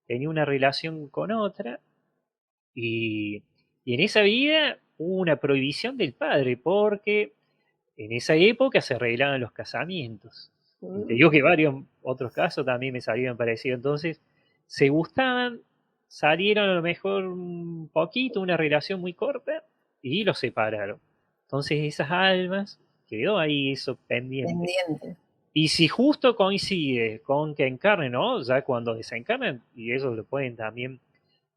tenía una relación con otra y, y en esa vida hubo una prohibición del padre porque en esa época se arreglaban los casamientos. Y te Mm, digo que varios otros casos también me salieron parecidos. Entonces, se gustaban, salieron a lo mejor un poquito, una relación muy corta, y los separaron. Entonces, esas almas, quedó ahí eso pendiente. pendiente. Y si justo coincide con que encarnen, ¿no? Ya cuando desencarnan, y eso lo pueden también,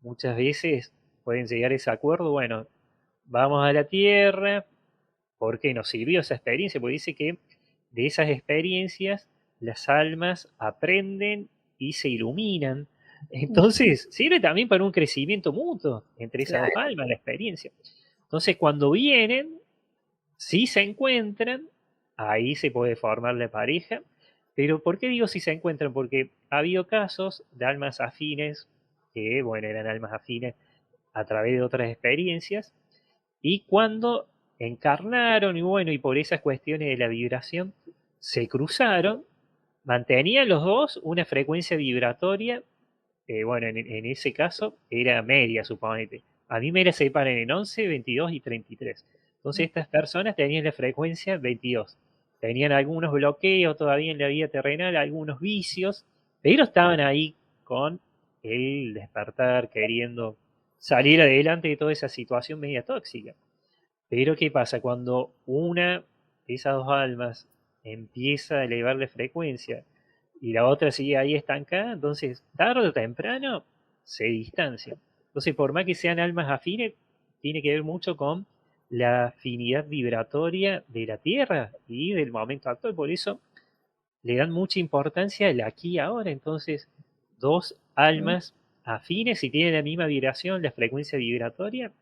muchas veces pueden llegar a ese acuerdo, bueno, vamos a la Tierra, porque nos sirvió esa experiencia, porque dice que de esas experiencias las almas aprenden y se iluminan. Entonces, sirve también para un crecimiento mutuo entre esas dos Claro. almas, la experiencia. Entonces, cuando vienen, si se encuentran, ahí se puede formar la pareja. Pero ¿por qué digo si se encuentran? Porque ha habido casos de almas afines, que, bueno, eran almas afines a través de otras experiencias, y cuando encarnaron, y bueno, y por esas cuestiones de la vibración, se cruzaron, mantenían los dos una frecuencia vibratoria, bueno, en ese caso era media, suponete. A mí me la separan en 11, 22 y 33. Entonces estas personas tenían la frecuencia 22. Tenían algunos bloqueos todavía en la vida terrenal, algunos vicios, pero estaban ahí con el despertar, queriendo salir adelante de toda esa situación media tóxica. Pero ¿qué pasa? Cuando una de esas dos almas empieza a elevar la frecuencia y la otra sigue ahí estancada, entonces tarde o temprano se distancian. Entonces, por más que sean almas afines, tiene que ver mucho con la afinidad vibratoria de la Tierra y del momento actual. Por eso le dan mucha importancia al aquí y ahora. Entonces, dos Mm, almas afines, si tienen la misma vibración, la frecuencia vibratoria,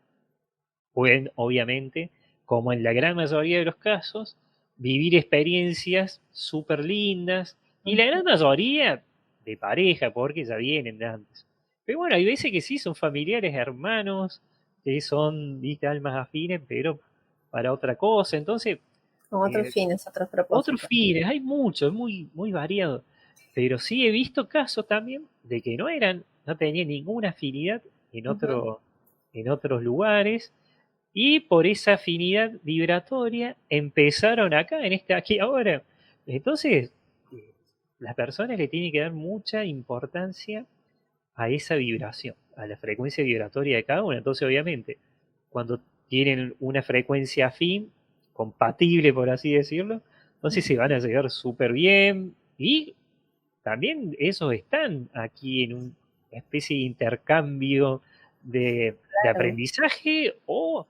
pueden, obviamente, como en la gran mayoría de los casos, vivir experiencias súper lindas y la ujú. gran mayoría de pareja, porque ya vienen de antes. Pero bueno, hay veces que sí, son familiares, hermanos, que son, viste, almas afines, pero para otra cosa. Entonces, Con otros eh, fines, otros otros propósitos. fines, hay mucho, es muy, muy variado. Pero sí he visto casos también de que no tenían ninguna afinidad Ujú. en otros lugares y por esa afinidad vibratoria empezaron acá, en este aquí ahora. Entonces, eh, las personas le tienen que dar mucha importancia a esa vibración, a la frecuencia vibratoria de cada una. Entonces, obviamente, cuando tienen una frecuencia afín, compatible, por así decirlo, entonces se van a llegar súper bien y también esos están aquí en una especie de intercambio de Claro. aprendizaje o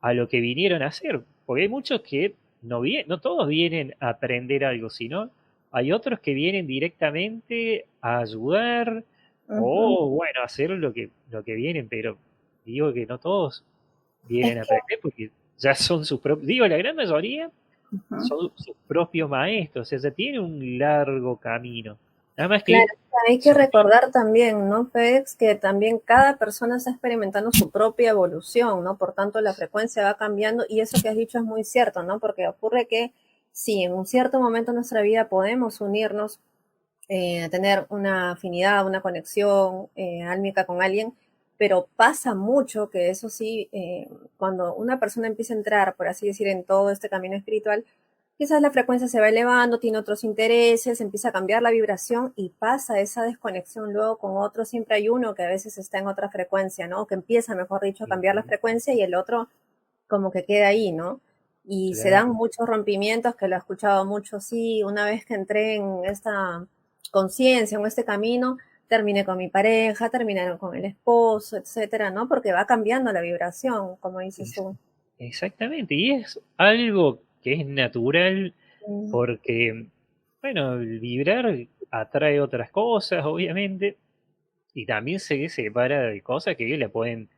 a lo que vinieron a hacer. Porque hay muchos que no todos vienen a aprender algo, sino hay otros que vienen directamente a ayudar Ujú. o, bueno, a hacer lo que vienen, pero digo que no todos Es vienen a que, aprender porque ya son sus propios, digo, la gran mayoría ujú. son sus propios maestros, o sea, ya tienen un largo camino. Nada más Claro, que hay que son recordar también, ¿no, Fedex? Que también cada persona está experimentando su propia evolución, ¿no? Por tanto, la frecuencia va cambiando y eso que has dicho es muy cierto, ¿no? Porque ocurre que si en un cierto momento de nuestra vida podemos unirnos, tener una afinidad, una conexión álmica con alguien, pero pasa mucho que eso sí, cuando una persona empieza a entrar, por así decir, en todo este camino espiritual, quizás la frecuencia se va elevando, tiene otros intereses, empieza a cambiar la vibración y pasa esa desconexión luego con otro. Siempre hay uno que a veces está en otra frecuencia, ¿no? Que empieza, mejor dicho, a cambiar la Ujú, frecuencia y el otro como que queda ahí, ¿no? Y se dan claro. muchos rompimientos, que lo he escuchado mucho, sí, una vez que entré en esta conciencia, en este camino, terminé con mi pareja, terminaron con el esposo, etcétera, ¿no? Porque va cambiando la vibración, como dices Es- tú. Exactamente, y es algo. que es natural porque, bueno, el vibrar atrae otras cosas, obviamente, y también se separa de cosas que le pueden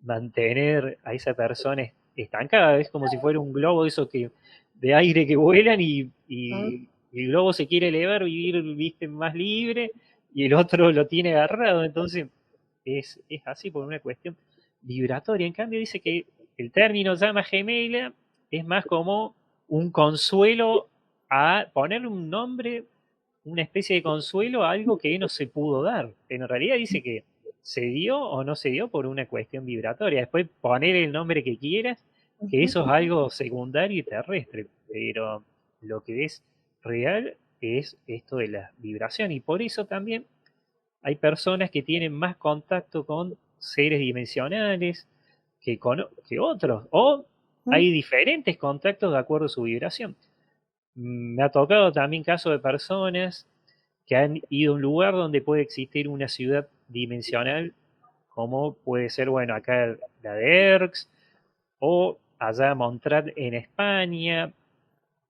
mantener a esa persona estancada. Es como si fuera un globo, eso que de aire que vuelan y el globo se quiere elevar, vivir, viste, más libre, y el otro lo tiene agarrado. Entonces, es así por una cuestión vibratoria. En cambio, dice que el término llama gemela es más como un consuelo, a ponerle un nombre, una especie de consuelo a algo que no se pudo dar. En realidad dice que se dio o no se dio por una cuestión vibratoria. Después poner el nombre que quieras, que eso es algo secundario y terrestre, pero lo que es real es esto de la vibración, y por eso también hay personas que tienen más contacto con seres dimensionales que otros, o hay diferentes contactos de acuerdo a su vibración. Me ha tocado también casos de personas que han ido a un lugar donde puede existir una ciudad dimensional, como puede ser, bueno, acá la de Erx, o allá Montrat en España,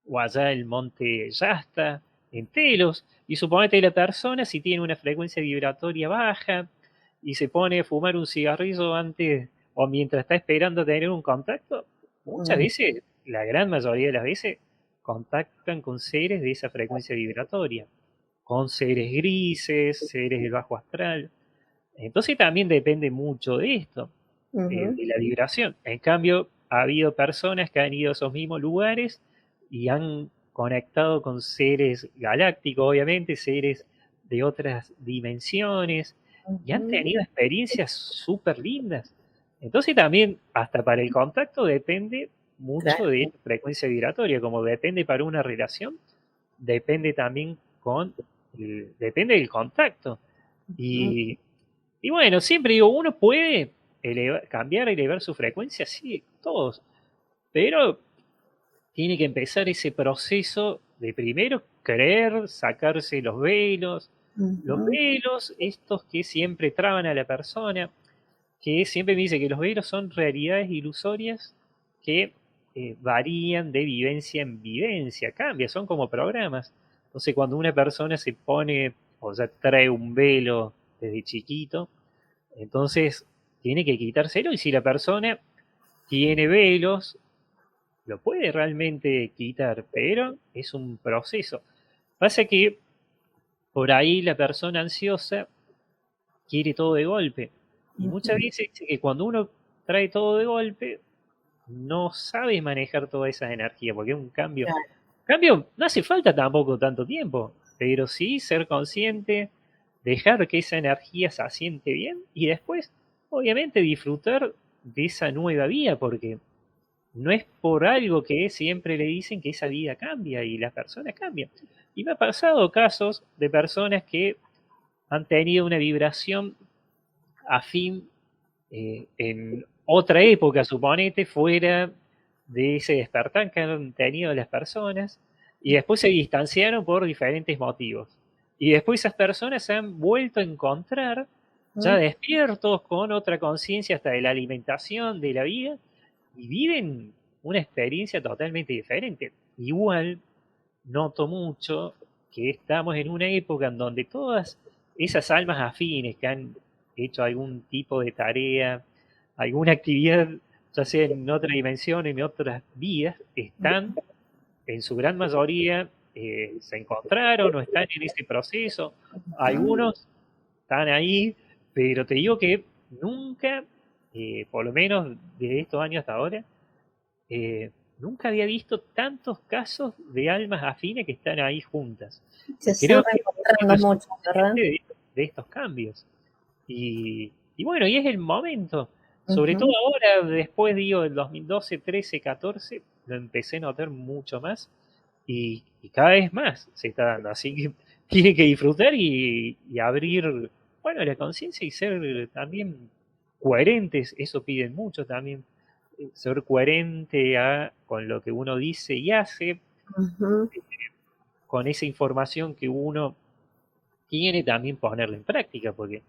o allá el monte Yasta, en Telos, y suponete la persona, si tiene una frecuencia vibratoria baja y se pone a fumar un cigarrillo antes o mientras está esperando tener un contacto, muchas veces, la gran mayoría de las veces, contactan con seres de esa frecuencia vibratoria, con seres grises, seres del bajo astral. Entonces también depende mucho de esto, de la vibración. En cambio, ha habido personas que han ido a esos mismos lugares y han conectado con seres galácticos, obviamente, seres de otras dimensiones, y han tenido experiencias súper lindas. Entonces también, hasta para el contacto depende mucho Claro. de la frecuencia vibratoria, como depende para una relación, depende también depende del contacto. Y bueno, siempre digo, uno puede cambiar, elevar su frecuencia, sí, todos, pero tiene que empezar ese proceso de primero creer, sacarse los velos, estos que siempre traban a la persona, que siempre me dice que los velos son realidades ilusorias que varían de vivencia en vivencia, cambia, son como programas. Entonces cuando una persona se pone o ya trae un velo desde chiquito, entonces tiene que quitárselo, y si la persona tiene velos, lo puede realmente quitar, pero es un proceso. Pasa que por ahí la persona ansiosa quiere todo de golpe. Y muchas veces dice que cuando uno trae todo de golpe, no sabe manejar toda esa energía, porque es un cambio. Cambio, no hace falta tampoco tanto tiempo, pero sí ser consciente, dejar que esa energía se asiente bien y después, obviamente, disfrutar de esa nueva vida, porque no es por algo que siempre le dicen que esa vida cambia y las personas cambian. Y me ha pasado casos de personas que han tenido una vibración afín en otra época, suponete, fuera de ese despertar que han tenido las personas, y después se distanciaron por diferentes motivos. Y después esas personas se han vuelto a encontrar ya despiertos con otra conciencia hasta de la alimentación, de la vida, y viven una experiencia totalmente diferente. Igual noto mucho que estamos en una época en donde todas esas almas afines que han hecho algún tipo de tarea, alguna actividad, ya sea en otra dimensión, en otras vidas, están en su gran mayoría, se encontraron o están en ese proceso. Algunos están ahí, pero te digo que nunca, por lo menos desde estos años hasta ahora, nunca había visto tantos casos de almas afines que están ahí juntas. Se Y están creo que reencontrando es mucho, ¿verdad? de estos cambios. Y bueno, y es el momento. Sobre todo ahora, después, digo, del 2012, 13, 14, lo empecé a notar mucho más y cada vez más se está dando. Así que tiene que disfrutar y abrir, bueno, la conciencia y ser también coherentes. Eso piden mucho también, ser coherente con lo que uno dice y hace, con esa información que uno tiene, también ponerla en práctica, porque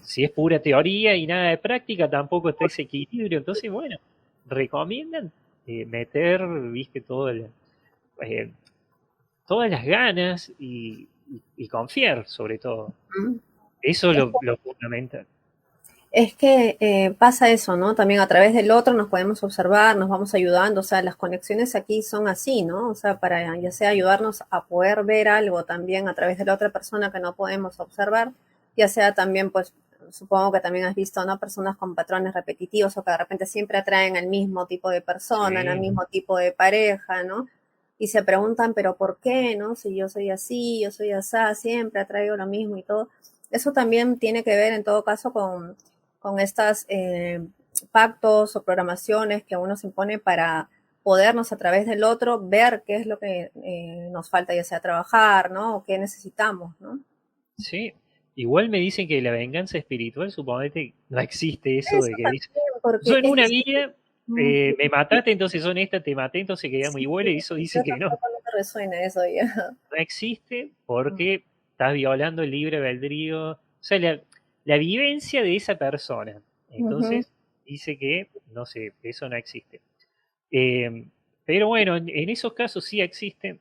si es pura teoría y nada de práctica, tampoco está ese equilibrio. Entonces, bueno, recomiendan meter, viste, eh, todas las ganas y confiar sobre todo. Mm. Eso es Es lo fundamental. Es que pasa eso, ¿no? También a través del otro nos podemos observar, nos vamos ayudando, o sea, las conexiones aquí son así, ¿no? O sea, para ya sea ayudarnos a poder ver algo también a través de la otra persona que no podemos observar, ya sea también, pues, supongo que también has visto, ¿no? Personas con patrones repetitivos o que de repente siempre atraen al mismo tipo de persona, al Sí, mismo tipo de pareja, ¿no? Y se preguntan, pero ¿por qué, no? Si yo soy así, yo soy asá, siempre atraigo lo mismo y todo. Eso también tiene que ver, en todo caso, con estas pactos o programaciones que uno se impone para podernos a través del otro ver qué es lo que nos falta, ya sea trabajar, ¿no? O qué necesitamos, ¿no? sí. Igual me dicen que la venganza espiritual, suponete, no existe eso Eso de que dice, también, yo porque en es una que vida me mataste, entonces son estas, te maté, entonces quedamos sí, iguales, y eso dice yo que no, tampoco no me resuena eso ya. no existe porque estás violando el libre albedrío, o sea, la vivencia de esa persona. Ujú, Entonces dice que, no sé, eso no existe. Eh, pero bueno, en esos casos sí existe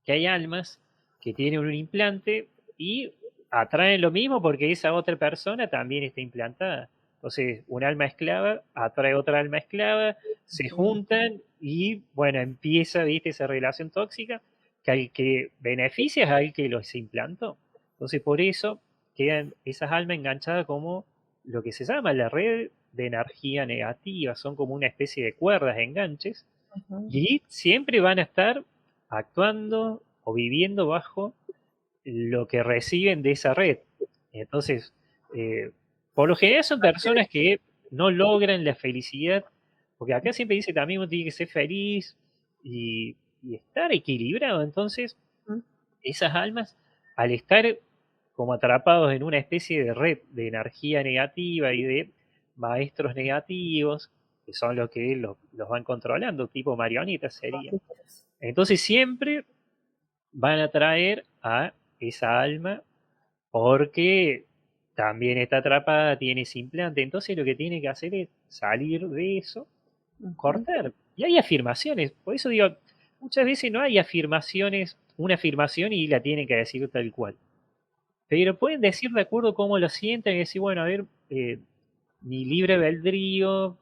que hay almas que tienen un implante y atraen lo mismo porque esa otra persona también está implantada. Entonces, un alma esclava atrae otra alma esclava, se ujú. juntan y, bueno, empieza, viste, esa relación tóxica que al que beneficia es al que los implantó. Entonces, por eso quedan esas almas enganchadas como lo que se llama la red de energía negativa. Son como una especie de cuerdas, enganches, Ujú. y siempre van a estar actuando o viviendo bajo lo que reciben de esa red. Entonces, eh, por lo general son personas que no logran la felicidad, porque acá siempre dice también uno tiene que ser feliz y estar equilibrado. Entonces, esas almas, al estar como atrapados en una especie de red de energía negativa y de maestros negativos, que son los que los van controlando, tipo marionetas serían. Entonces siempre van a traer a esa alma porque también está atrapada, tiene ese implante. Entonces lo que tiene que hacer es salir de eso, Ujú. cortar. Y hay afirmaciones, por eso digo, muchas veces no hay afirmaciones, una afirmación y la tienen que decir tal cual. Pero pueden decir de acuerdo a cómo lo sienten y decir, bueno, a ver, mi libre albedrío,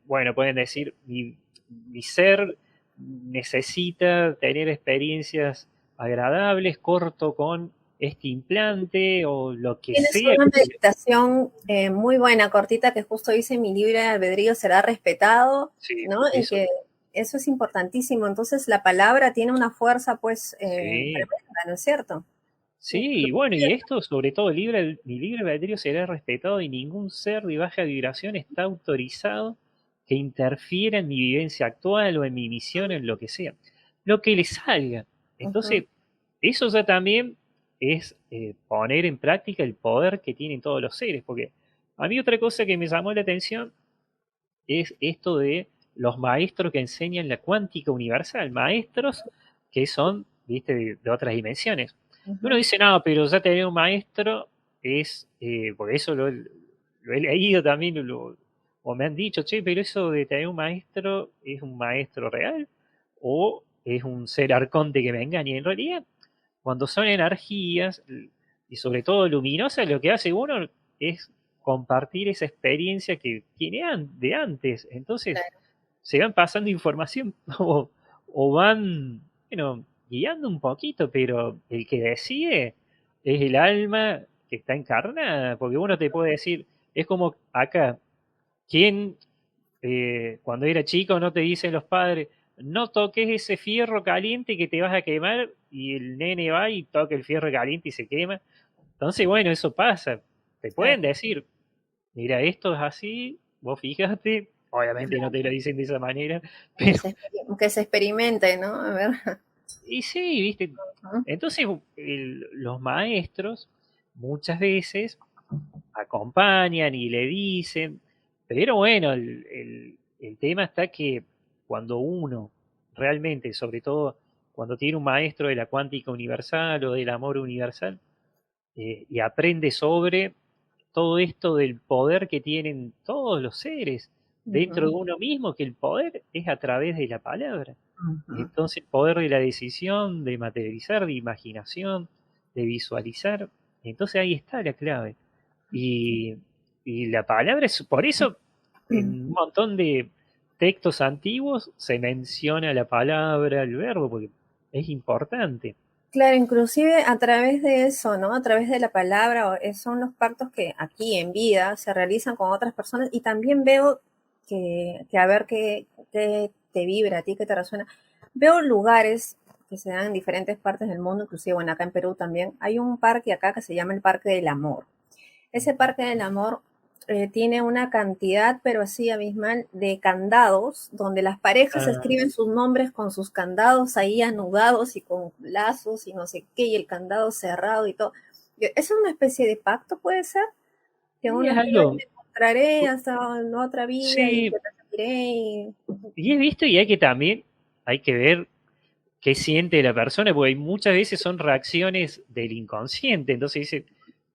bueno, pueden decir, mi ser necesita tener experiencias agradables, corto con este implante o lo que Tienes sea una que... meditación muy buena, cortita, que justo dice mi libre albedrío será respetado, Sí, ¿no? Y eso, que eso es importantísimo. Entonces la palabra tiene una fuerza, pues, sí, tremenda, ¿no es cierto? sí, y bueno, y esto sobre todo, mi libre albedrío será respetado y ningún ser de baja vibración está autorizado que interfiera en mi vivencia actual o en mi misión, en lo que sea. Lo que le salga. Ujú, Entonces, eso ya también es poner en práctica el poder que tienen todos los seres, porque a mí otra cosa que me llamó la atención es esto de los maestros que enseñan la cuántica universal, maestros que son, viste, de otras dimensiones. Uno ujú. dice, no, pero ya tener un maestro es, por eso lo he leído también, o me han dicho, che, pero eso de tener un maestro, ¿es un maestro real? ¿O es un ser arconte que me engaña? Y en realidad, cuando son energías, y sobre todo luminosas, lo que hace uno es compartir esa experiencia que tiene de antes. Entonces, Claro, se van pasando información o van, bueno, guiando un poquito, pero el que decide es el alma que está encarnada, porque uno te puede decir, es como acá, ¿quién cuando era chico no te dicen los padres, no toques ese fierro caliente que te vas a quemar y el nene va y toca el fierro caliente y se quema? Entonces, bueno, eso pasa. Te pueden claro. decir, mira, esto es así, vos fíjate, obviamente no te lo dicen de esa manera, pero, Que se experimente, ¿no? A ver. y sí, viste. Ujú. Entonces, los maestros muchas veces acompañan y le dicen, pero bueno, el tema está que cuando uno realmente, sobre todo cuando tiene un maestro de la cuántica universal o del amor universal, y aprende sobre todo esto del poder que tienen todos los seres, dentro Ujú, de uno mismo, que el poder es a través de la palabra. ujú. Entonces, el poder de la decisión, de materializar, de imaginación, de visualizar. Entonces ahí está la clave. Y, y la palabra es, por eso, en un montón de textos antiguos se menciona la palabra, el verbo, porque es importante. Claro, inclusive a través de eso, ¿no? A través de la palabra, son los pactos que aquí en vida se realizan con otras personas y también veo que a ver qué te vibra a ti, qué te resuena. Veo lugares que se dan en diferentes partes del mundo, inclusive, bueno, acá en Perú también. Hay un parque acá que se llama el Parque del Amor. Ese Ujú. Parque del Amor tiene una cantidad, pero así abismal, de candados, donde las parejas Ah, escriben sus nombres con sus candados ahí anudados y con lazos y no sé qué, y el candado cerrado y todo. ¿Es una especie de pacto, puede ser? Que y uno es escribe, algo, te encontraré hasta en otra vida y sí, te perseguiré. y he visto y hay que también, hay que ver qué siente la persona, porque hay muchas veces son reacciones del inconsciente, entonces dice,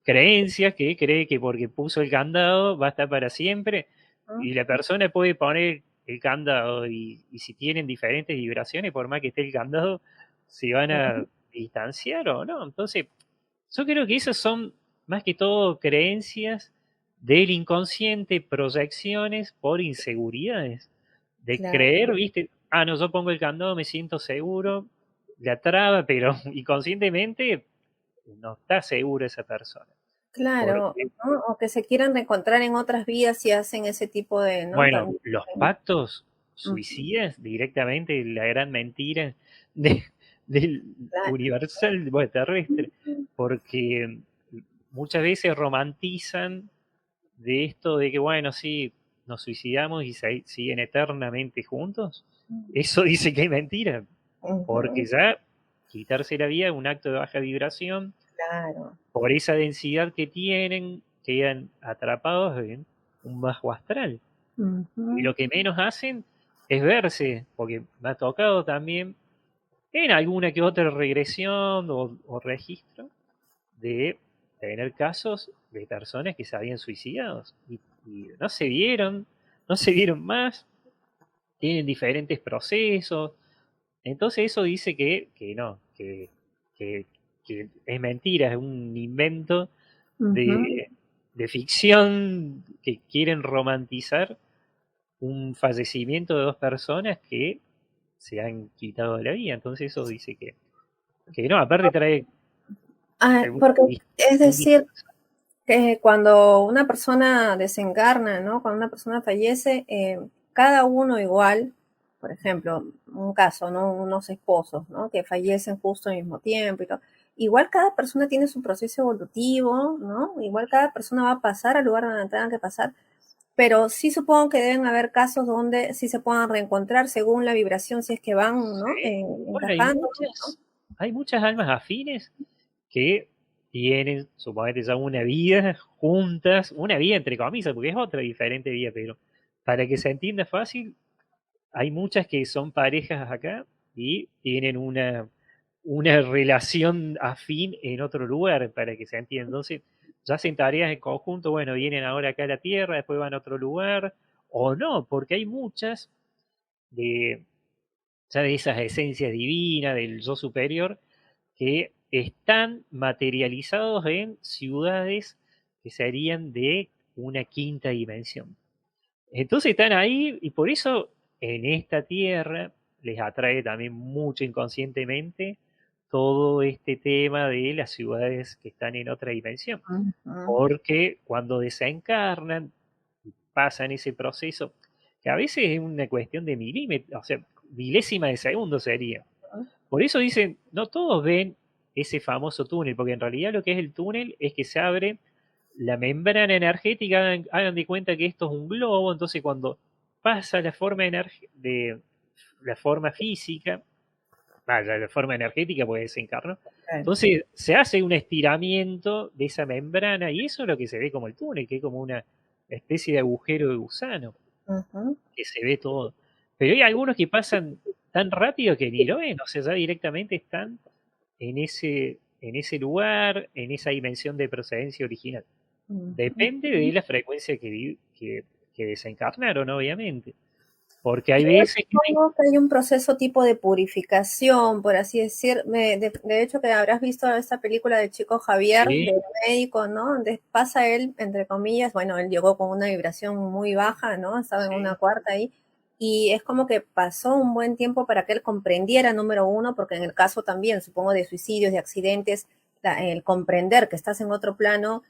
creencias que cree que porque puso el candado va a estar para siempre, ¿No? y la persona puede poner el candado y si tienen diferentes vibraciones, por más que esté el candado, se van a distanciar o no. Entonces, yo creo que esas son más que todo creencias del inconsciente, proyecciones por inseguridades. De Claro, creer, viste, ah, no, yo pongo el candado, me siento seguro, la traba, pero inconscientemente no está segura esa persona. claro, Porque, ¿no? O que se quieran reencontrar en otras vidas y hacen ese tipo de, ¿no? bueno, También. los pactos Ujú, suicidas, directamente la gran mentira de- del claro. universal, bueno, terrestre, porque muchas veces romantizan de esto de que, bueno, sí, nos suicidamos y siguen eternamente juntos. Eso dice que es mentira, porque Ujú, ya quitarse la vida es un acto de baja vibración, claro. por esa densidad que tienen, quedan atrapados en un bajo astral. Y Ujú, lo que menos hacen es verse, porque me ha tocado también en alguna que otra regresión o registro de tener casos de personas que se habían suicidado y no se vieron más, tienen diferentes procesos. Entonces eso dice que no, que, que es mentira, es un invento ujú. de, de ficción que quieren romantizar un fallecimiento de dos personas que se han quitado la vida. Entonces eso dice que no, aparte trae Ah, algún porque es un decir, que cuando una persona desencarna, ¿no? Cuando una persona fallece, cada uno igual, por ejemplo, un caso, ¿no? Unos esposos, ¿no? Que fallecen justo al mismo tiempo y todo. Igual cada persona tiene su proceso evolutivo, ¿no? Igual cada persona va a pasar al lugar donde tengan que pasar, pero sí supongo que deben haber casos donde sí se puedan reencontrar según la vibración, si es que van, ¿no? sí. Bueno, Encajando, ¿no? hay muchas almas afines que tienen, suponete, ya una vida juntas, una vida entre comillas, porque es otra diferente vida, pero para que se entienda fácil, hay muchas que son parejas acá y tienen una relación afín en otro lugar, para que se entienda. Entonces, ya hacen tareas en conjunto, bueno, vienen ahora acá a la Tierra, después van a otro lugar, o no, porque hay muchas de, ya de esas esencias divinas, del yo superior, que están materializados en ciudades que serían de una quinta dimensión. Entonces están ahí y por eso en esta tierra les atrae también mucho inconscientemente todo este tema de las ciudades que están en otra dimensión. Ujú. Porque cuando desencarnan, pasan ese proceso, que a veces es una cuestión de milímetros, o sea, milésima de segundo sería. Por eso dicen, no todos ven ese famoso túnel, porque en realidad lo que es el túnel es que se abre la membrana energética, hagan de cuenta que esto es un globo, entonces cuando pasa de la forma física, vaya, la forma energética porque se encarna, Claro. entonces se hace un estiramiento de esa membrana y eso es lo que se ve como el túnel, que es como una especie de agujero de gusano, Ujú. que se ve todo. Pero hay algunos que pasan tan rápido que ni lo ven, o sea, ya directamente están en ese lugar, en esa dimensión de procedencia original. Ujú. Depende de la frecuencia que que desencarnaron, obviamente. Porque hay veces que Supongo que hay un proceso tipo de purificación, por así decir. De hecho, que habrás visto esta película del chico Javier, sí, del médico, ¿no? Donde pasa él, entre comillas, bueno, él llegó con una vibración muy baja, ¿no? Estaba en una sí, cuarta ahí. Y es como que pasó un buen tiempo para que él comprendiera, número uno, porque en el caso también, supongo, de suicidios, de accidentes, el comprender que estás en otro plano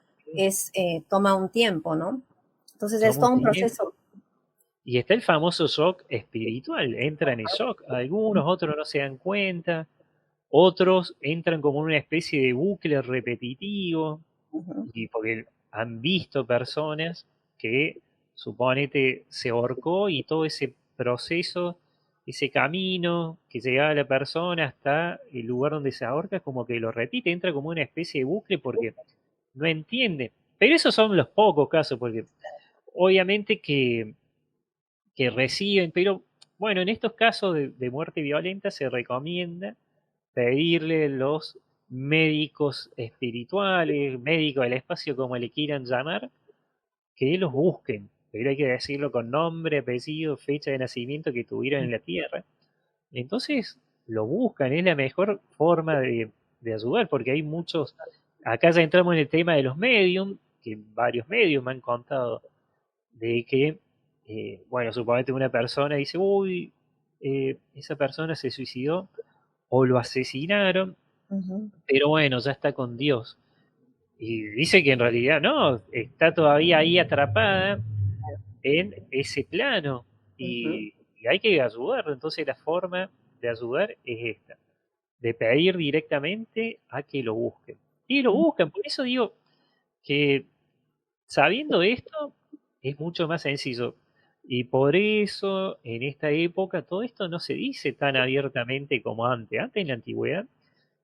toma un tiempo, ¿no? Entonces es toma un todo un tiempo. proceso. Y está el famoso shock espiritual, entran en shock. Algunos, otros no se dan cuenta, otros entran como en una especie de bucle repetitivo, Ujú, y porque han visto personas que, suponete, se ahorcó y todo ese proceso, ese camino que llegaba la persona hasta el lugar donde se ahorca, como que lo repite, entra como una especie de bucle porque no entiende. Pero esos son los pocos casos, porque obviamente que reciben, pero bueno, en estos casos de muerte violenta se recomienda pedirle a los médicos espirituales, médicos del espacio, como le quieran llamar, que los busquen. Pero hay que decirlo con nombre, apellido, fecha de nacimiento que tuvieron en la Tierra. Entonces lo buscan, es la mejor forma de ayudar, porque hay muchos, acá ya entramos en el tema de los medium, que varios medios me han contado de que, bueno, suponete una persona dice, uy, esa persona se suicidó o lo asesinaron, ujú. pero bueno, ya está con Dios. Y dice que en realidad no, está todavía ahí atrapada en ese plano Ujú, y hay que ayudarlo. Entonces la forma de ayudar es esta, de pedir directamente a que lo busquen. Y lo ujú, buscan, por eso digo que sabiendo esto es mucho más sencillo. Y por eso en esta época todo esto no se dice tan abiertamente como antes. Antes en la antigüedad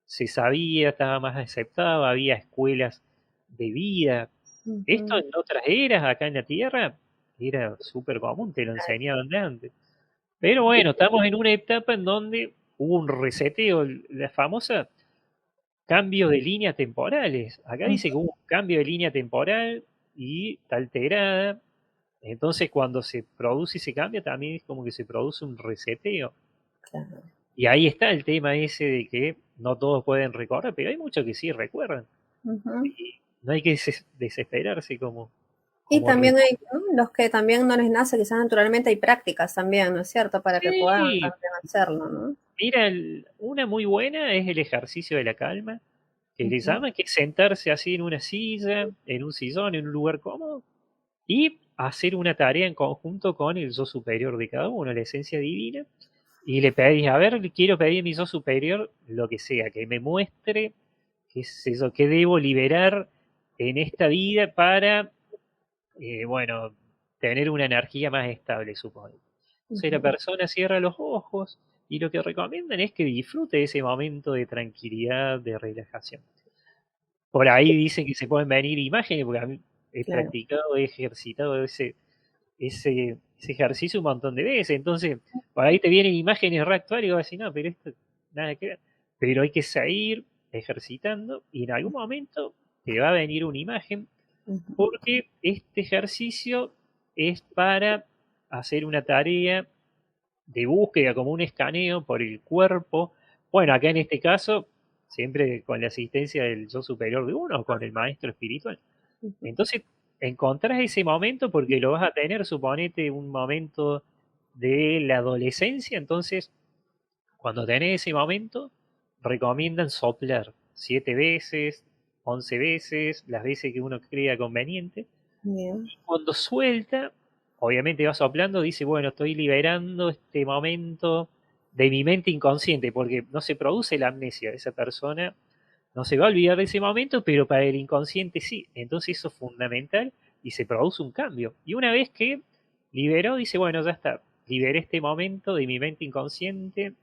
se sabía, estaba más aceptado, había escuelas de vida. Esto ujú. en otras eras, acá en la Tierra, era súper común, te lo enseñaban de antes. Pero bueno, estamos en una etapa en donde hubo un reseteo, la famosa cambio de líneas temporales. Acá dice que Ujú, hubo un cambio de línea temporal y está alterada. Entonces, cuando se produce ese cambio, también es como que se produce un reseteo. claro. Y ahí está el tema ese de que no todos pueden recordar, pero hay muchos que sí recuerdan. Ujú. Y no hay que desesperarse como, Y como también hay, ¿no? Los que también no les nace, quizás naturalmente hay prácticas también, ¿no es cierto? Para que puedan sí, también hacerlo, ¿no? mira, una muy buena es el ejercicio de la calma, que le Ujú, llaman, que es sentarse así en una silla, en un sillón, en un lugar cómodo, y hacer una tarea en conjunto con el yo superior de cada uno, la esencia divina, y le pedís, a ver, quiero pedir a mi yo superior lo que sea, que me muestre qué es eso, qué debo liberar en esta vida para, bueno, tener una energía más estable, supongo. Entonces la ujú, persona cierra los ojos y lo que recomiendan es que disfrute de ese momento de tranquilidad, de relajación. Por ahí dicen que se pueden venir imágenes, porque a mí he claro. practicado, he ejercitado ese ejercicio un montón de veces. Entonces, por ahí te vienen imágenes reactuarias y vas a decir, no, pero esto nada que ver. Pero hay que seguir ejercitando y en algún momento te va a venir una imagen Ujú, porque este ejercicio es para hacer una tarea de búsqueda, como un escaneo por el cuerpo. Bueno, acá en este caso, siempre con la asistencia del yo superior de uno o con el maestro espiritual. ujú, Entonces, encontrás ese momento porque lo vas a tener, suponete, un momento de la adolescencia, entonces, cuando tenés ese momento, recomiendan soplar 7 veces, 11 veces, las veces que uno crea conveniente, bien. y cuando suelta, obviamente va soplando, dice, bueno, estoy liberando este momento de mi mente inconsciente, porque no se produce la amnesia de esa persona, no se va a olvidar de ese momento, pero para el inconsciente sí. Entonces eso es fundamental y se produce un cambio. Y una vez que liberó, dice, bueno, ya está, liberé este momento de mi mente inconsciente,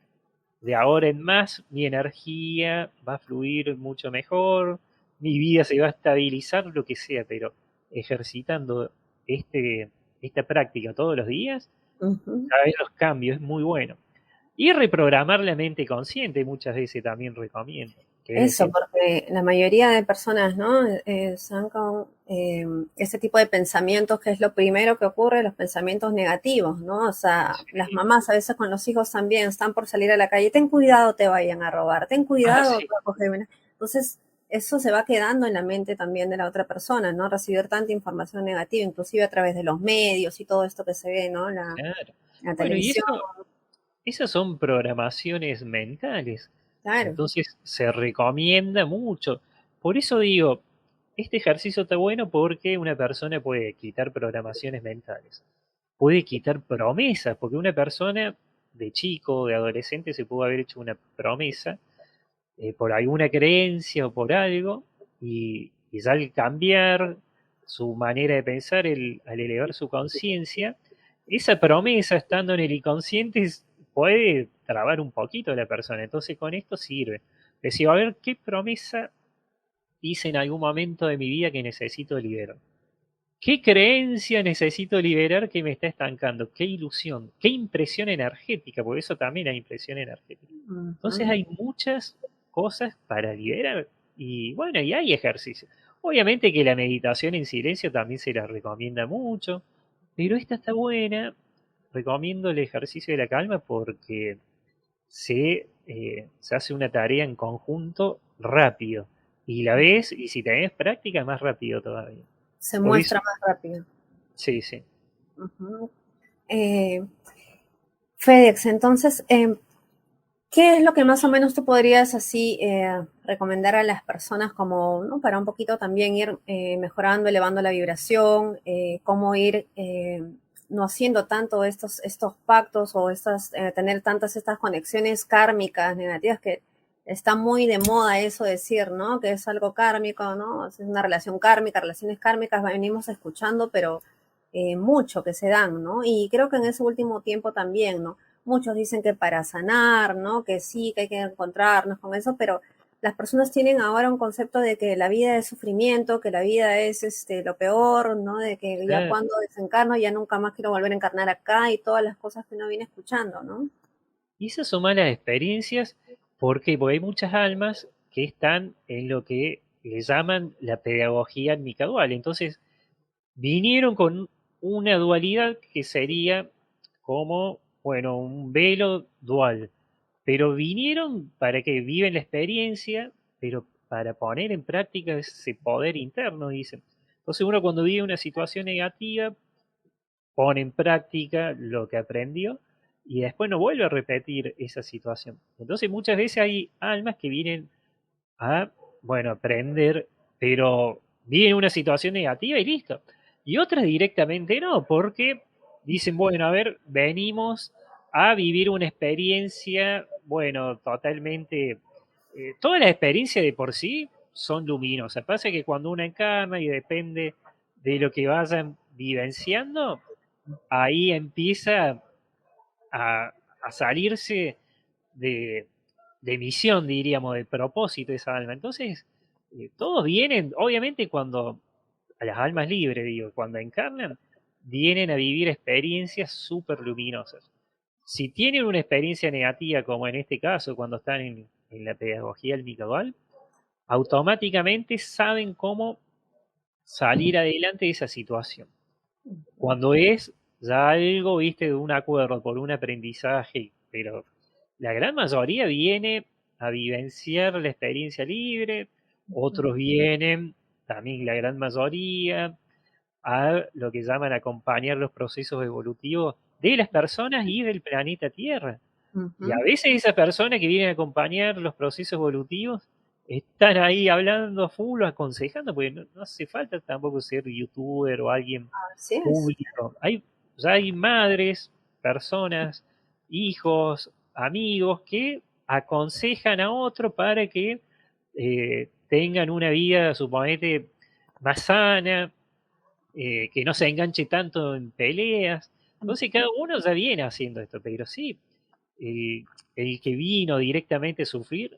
de ahora en más mi energía va a fluir mucho mejor, mi vida se va a estabilizar, lo que sea, pero ejercitando este, esta práctica todos los días, Ujú. ya ves los cambios, es muy bueno. Y reprogramar la mente consciente muchas veces también recomiendo. ¿Qué Eso, decir? porque la mayoría de personas, ¿no? Están con ese tipo de pensamientos, que es lo primero que ocurre, los pensamientos negativos, ¿no? O sea, las Sí. mamás a veces con los hijos también están por salir a la calle, ten cuidado, te vayan a robar, ten Ah, cuidado, sí. te va a coger una-". Entonces, eso se va quedando en la mente también de la otra persona, ¿no? Recibir tanta información negativa, inclusive a través de los medios y todo esto que se ve, ¿no? Claro. La Bueno, y televisión, esas son programaciones mentales. claro. Entonces se recomienda mucho. Por eso digo, este ejercicio está bueno porque una persona puede quitar programaciones mentales, puede quitar promesas, porque una persona de chico, de adolescente, se pudo haber hecho una promesa por alguna creencia o por algo, y ya al cambiar su manera de pensar, al elevar su conciencia, esa promesa estando en el inconsciente puede trabar un poquito a la persona. Entonces con esto sirve. Decir, a ver, ¿qué promesa hice en algún momento de mi vida que necesito liberar? ¿Qué creencia necesito liberar que me está estancando? ¿Qué ilusión? ¿Qué impresión energética? Porque eso también hay impresión energética. Entonces Ujú. hay muchas cosas para liberar. Y bueno, y hay ejercicios. Obviamente que la meditación en silencio también se la recomienda mucho, pero esta está buena. Recomiendo el ejercicio de la calma porque se hace una tarea en conjunto rápido. Y la ves, y si tenés práctica, más rápido todavía. Se Por eso, muestra más rápido. sí, sí. Ujú. Eh, FedEx, entonces, ¿qué es lo que más o menos tú podrías así recomendar a las personas como, ¿no? Para un poquito también ir mejorando, elevando la vibración, cómo ir no haciendo tanto estos pactos o tener tantas estas conexiones kármicas negativas que está muy de moda eso decir, ¿no? Que es algo kármico, ¿no? Es una relación kármica, relaciones kármicas, venimos escuchando, pero mucho que se dan, ¿no? Y creo que en ese último tiempo también, ¿no? Muchos dicen que para sanar, ¿no? Que sí, que hay que encontrarnos con eso, pero las personas tienen ahora un concepto de que la vida es sufrimiento, que la vida es lo peor, ¿no? De que ya Claro. cuando desencarno ya nunca más quiero volver a encarnar acá y todas las cosas que uno viene escuchando, ¿no? Y esas son malas experiencias. ¿Por qué? Porque hay muchas almas que están en lo que le llaman la pedagogía álmica dual. Entonces, vinieron con una dualidad que sería como, bueno, un velo dual. Pero vinieron para que viven la experiencia, pero para poner en práctica ese poder interno, dicen. Entonces uno cuando vive una situación negativa, pone en práctica lo que aprendió y después no vuelve a repetir esa situación. Entonces muchas veces hay almas que vienen a, bueno, aprender, pero viven una situación negativa y listo. Y otras directamente no, porque dicen, bueno, a ver, venimos a vivir una experiencia, bueno, totalmente, todas las experiencias de por sí son luminosas. Pasa que cuando uno encarna y depende de lo que vayan vivenciando, ahí empieza a salirse de, de misión, diríamos, de propósito de esa alma. Entonces, todos vienen, obviamente cuando, a las almas libres, digo, cuando encarnan, vienen a vivir experiencias súper luminosas. Si tienen una experiencia negativa, como en este caso, cuando están en la pedagogía dual, automáticamente saben cómo salir adelante de esa situación. Cuando es ya algo, viste, de un acuerdo por un aprendizaje, pero la gran mayoría viene a vivenciar la experiencia libre, otros vienen, también la gran mayoría, a lo que llaman acompañar los procesos evolutivos de las personas y del planeta Tierra. Y a Ujú. veces esas personas que vienen a acompañar los procesos evolutivos están ahí hablando a full o aconsejando, porque no hace falta tampoco ser youtuber o alguien Así es. público. Ya hay madres, personas, hijos, amigos que aconsejan a otro para que tengan una vida, suponete, más sana, que no se enganche tanto en peleas. Entonces cada uno ya viene haciendo esto, pero sí, eh, el que vino directamente a sufrir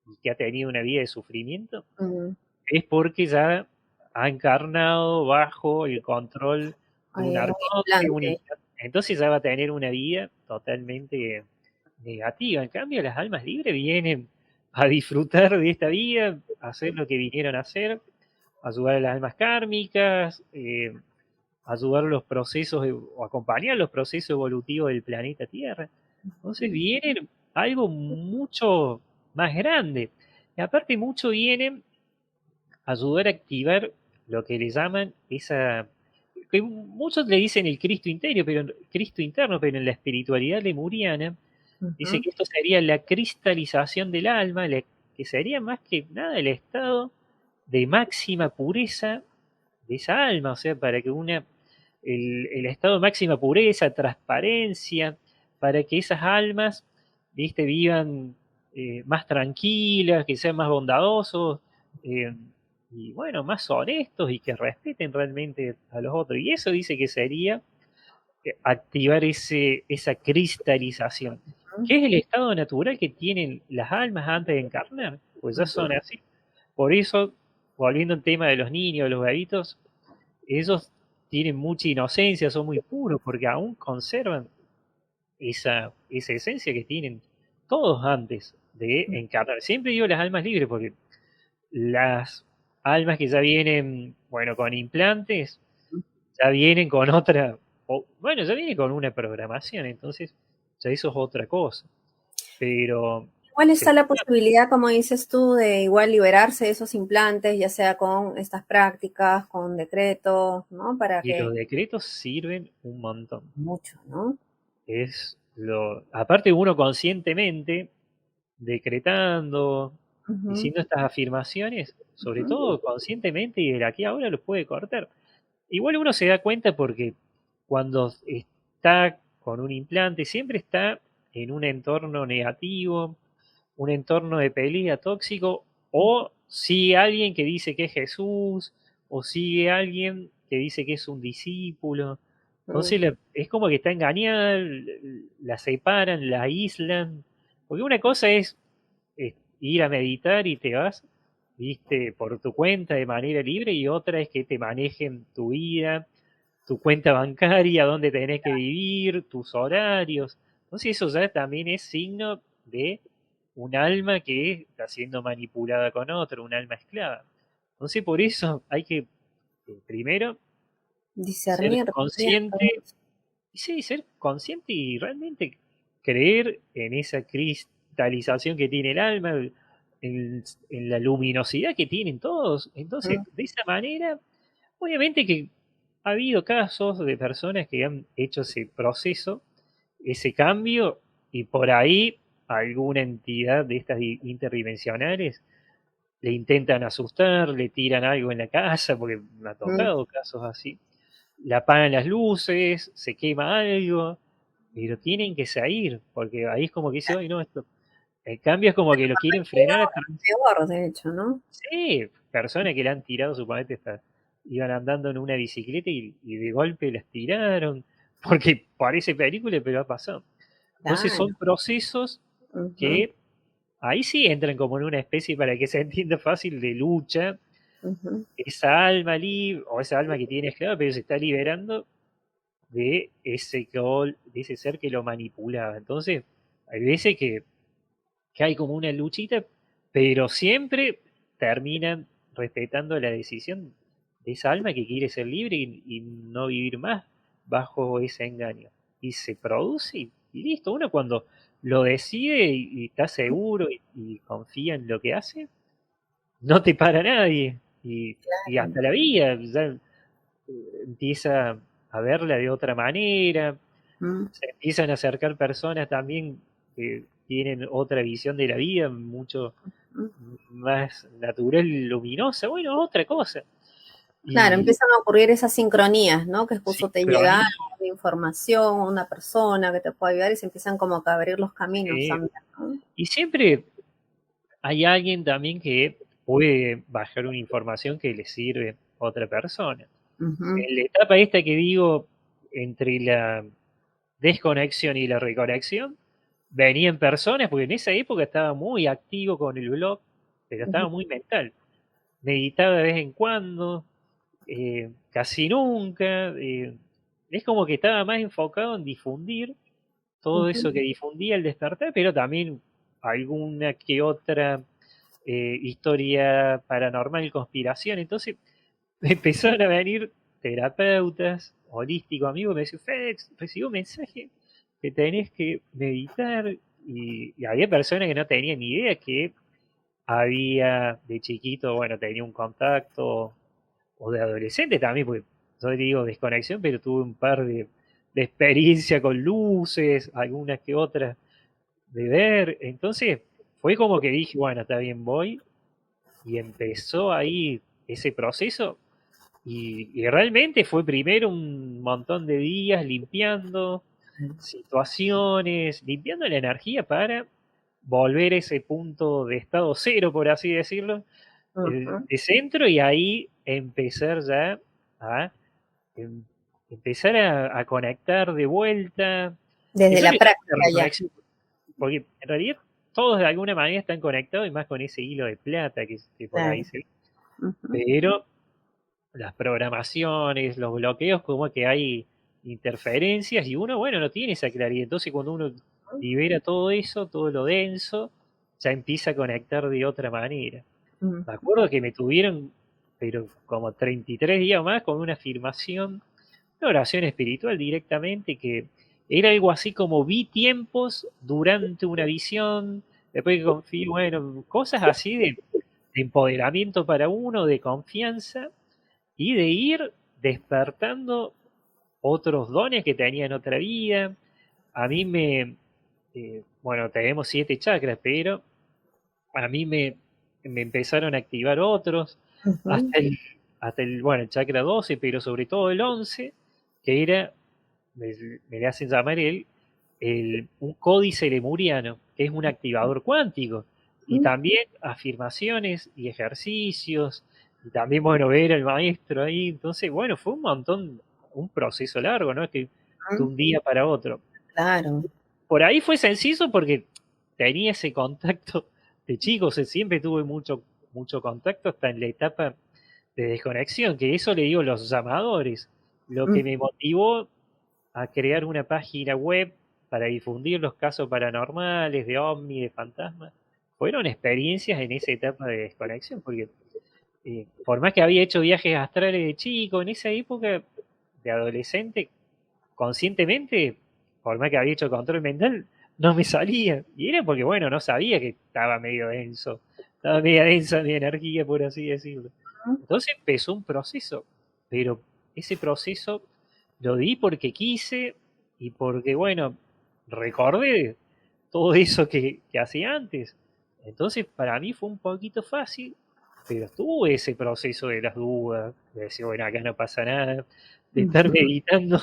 y que ha tenido una vida de sufrimiento Mm, es porque ya ha encarnado bajo el control de un hay un arconte, implante. entonces ya va a tener una vida totalmente negativa. En cambio, las almas libres vienen a disfrutar de esta vida, a hacer lo que vinieron a hacer, ayudar a las almas kármicas, ayudar los procesos o acompañar los procesos evolutivos del planeta Tierra. Entonces viene algo mucho más grande. Y aparte mucho viene a ayudar a activar lo que le llaman esa, que muchos le dicen el Cristo interno, pero en la espiritualidad lemuriana dice Ujú. que esto sería la cristalización del alma, que sería más que nada el estado de máxima pureza de esa alma, o sea, para que el estado de máxima pureza, transparencia, para que esas almas, viste, vivan más tranquilas, que sean más bondadosos, eh, y bueno, más honestos y que respeten realmente a los otros. Y eso dice que sería activar esa cristalización, que es el estado natural que tienen las almas antes de encarnar, pues ya Ujú. son así. Por eso, volviendo al tema de los niños, los bebitos, ellos tienen mucha inocencia, son muy puros, porque aún conservan esa esencia que tienen todos antes de encarnar. Siempre digo las almas libres, porque las almas que ya vienen, bueno, con implantes, ya vienen con otra, bueno, ya vienen con una programación, entonces ya eso es otra cosa. Pero Igual se está la posibilidad, como dices tú, de igual liberarse de esos implantes, ya sea con estas prácticas, con decretos, ¿no? Para y los que decretos sirven un montón. mucho, ¿no? Aparte uno conscientemente, decretando, Ujú, diciendo estas afirmaciones, sobre ujú, todo conscientemente y de aquí a ahora los puede cortar. Igual uno se da cuenta porque cuando está con un implante siempre está en un entorno negativo, un entorno de pelea tóxico, o sigue alguien que dice que es Jesús, o sigue alguien que dice que es un discípulo. ujú, Entonces es como que está engañada, la separan, la aíslan. Porque una cosa es ir a meditar y te vas, viste, por tu cuenta de manera libre, y otra es que te manejen tu vida, tu cuenta bancaria, dónde tenés que vivir, tus horarios. Entonces eso ya también es signo de un alma que está siendo manipulada con otro, un alma esclava. Entonces por eso hay que, primero, ser discernir también todo consciente, eso. sí, ser consciente y realmente creer en esa cristalización que tiene el alma, en la luminosidad que tienen todos. Entonces, Ujú, de esa manera, obviamente que ha habido casos de personas que han hecho ese proceso, ese cambio, y por ahí alguna entidad de estas interdimensionales le intentan asustar, le tiran algo en la casa, porque me ha ujú. tocado casos así, le apagan las luces, se quema algo, pero tienen que salir, porque ahí es como que dice, oye, no, esto, el cambio es como que lo quieren frenar a Peor, de hecho, ¿no? sí, personas que le han tirado, suponete, iban andando en una bicicleta y de golpe las tiraron, porque parece película, pero ha pasado. Entonces Claro. son procesos Ujú, que ahí sí entran como en una especie, para que se entienda fácil, de lucha. ujú. Esa alma libre, o esa alma que tiene esclava, pero se está liberando de ese ser que lo manipulaba. Entonces, hay veces que hay como una luchita, pero siempre terminan respetando la decisión de esa alma que quiere ser libre y no vivir más bajo ese engaño. Y se produce y listo. Uno cuando lo decide y está seguro y confía en lo que hace, no te para nadie. Y hasta la vida ya empieza a verla de otra manera, Mm, se empiezan a acercar personas también que tienen otra visión de la vida, mucho mm. más natural, luminosa, bueno, otra cosa. Claro, Y empiezan a ocurrir esas sincronías, ¿no? Que justo te llega sincronía, algo de información, una persona que te puede ayudar y se empiezan como que a abrir los caminos también, ¿no? y siempre hay alguien también que puede bajar una información que le sirve a otra persona. Ujú, En la etapa esta que digo, entre la desconexión y la reconexión, venían personas, porque en esa época estaba muy activo con el blog, pero ujú, estaba muy mental. Meditaba de vez en cuando, casi nunca. Es como que estaba más enfocado en difundir todo ujú. eso que difundía el despertar, pero también alguna que otra historia paranormal y conspiración. Entonces me empezaron a venir terapeutas holísticos, amigos, me decían, Fedex, recibo un mensaje que tenés que meditar. Y había personas que no tenían ni idea que había de chiquito, bueno, tenía un contacto, o de adolescente también, porque yo digo desconexión, pero tuve un par de experiencia con luces, algunas que otras de ver. Entonces fue como que dije, bueno, está bien, voy. Y empezó ahí ese proceso. Y realmente fue primero un montón de días limpiando situaciones, limpiando la energía para volver a ese punto de estado cero, por así decirlo, Ujú. de centro, y ahí empezar ya a em- empezar a conectar de vuelta. Desde Eso la le llamo práctica la ya. reconexión, porque en realidad todos de alguna manera están conectados, y más con ese hilo de plata que por ahí Claro. se... Ujú. Pero las programaciones, los bloqueos, como que hay interferencias y uno, bueno, no tiene esa claridad. Entonces cuando uno libera todo eso, todo lo denso, ya empieza a conectar de otra manera. Ujú. Me acuerdo que me tuvieron, pero como 33 días más, con una afirmación, una oración espiritual directamente, que era algo así como vi tiempos durante una visión, después que confío, bueno, cosas así de empoderamiento para uno, de confianza y de ir despertando otros dones que tenía en otra vida. A mí bueno, tenemos 7 chakras, pero a mí me empezaron a activar otros, Ujú. hasta el, bueno, el chakra 12, pero sobre todo el 11, que era, me, me le hacen llamar un códice lemuriano, que es un activador cuántico, y Ujú. también afirmaciones y ejercicios, y también, bueno, ver al maestro ahí. Entonces, bueno, fue un montón, un proceso largo, ¿no? Es que de un día para otro. Claro. Por ahí fue sencillo porque tenía ese contacto de chicos, siempre tuve mucho contacto hasta en la etapa de desconexión, que eso le digo los llamadores. Lo que Ujú. me motivó a crear una página web para difundir los casos paranormales, de ovni, de fantasmas, fueron experiencias en esa etapa de desconexión, porque por más que había hecho viajes astrales de chico, en esa época de adolescente, conscientemente, por más que había hecho control mental, no me salía. Y era porque, bueno, no sabía que estaba medio denso, estaba media densa mi energía, por así decirlo. Entonces empezó un proceso, pero ese proceso lo di porque quise y porque, bueno, recordé todo eso que hacía antes. Entonces, para mí fue un poquito fácil, pero estuvo ese proceso de las dudas, de decir, bueno, acá no pasa nada, de estar Ujú. meditando.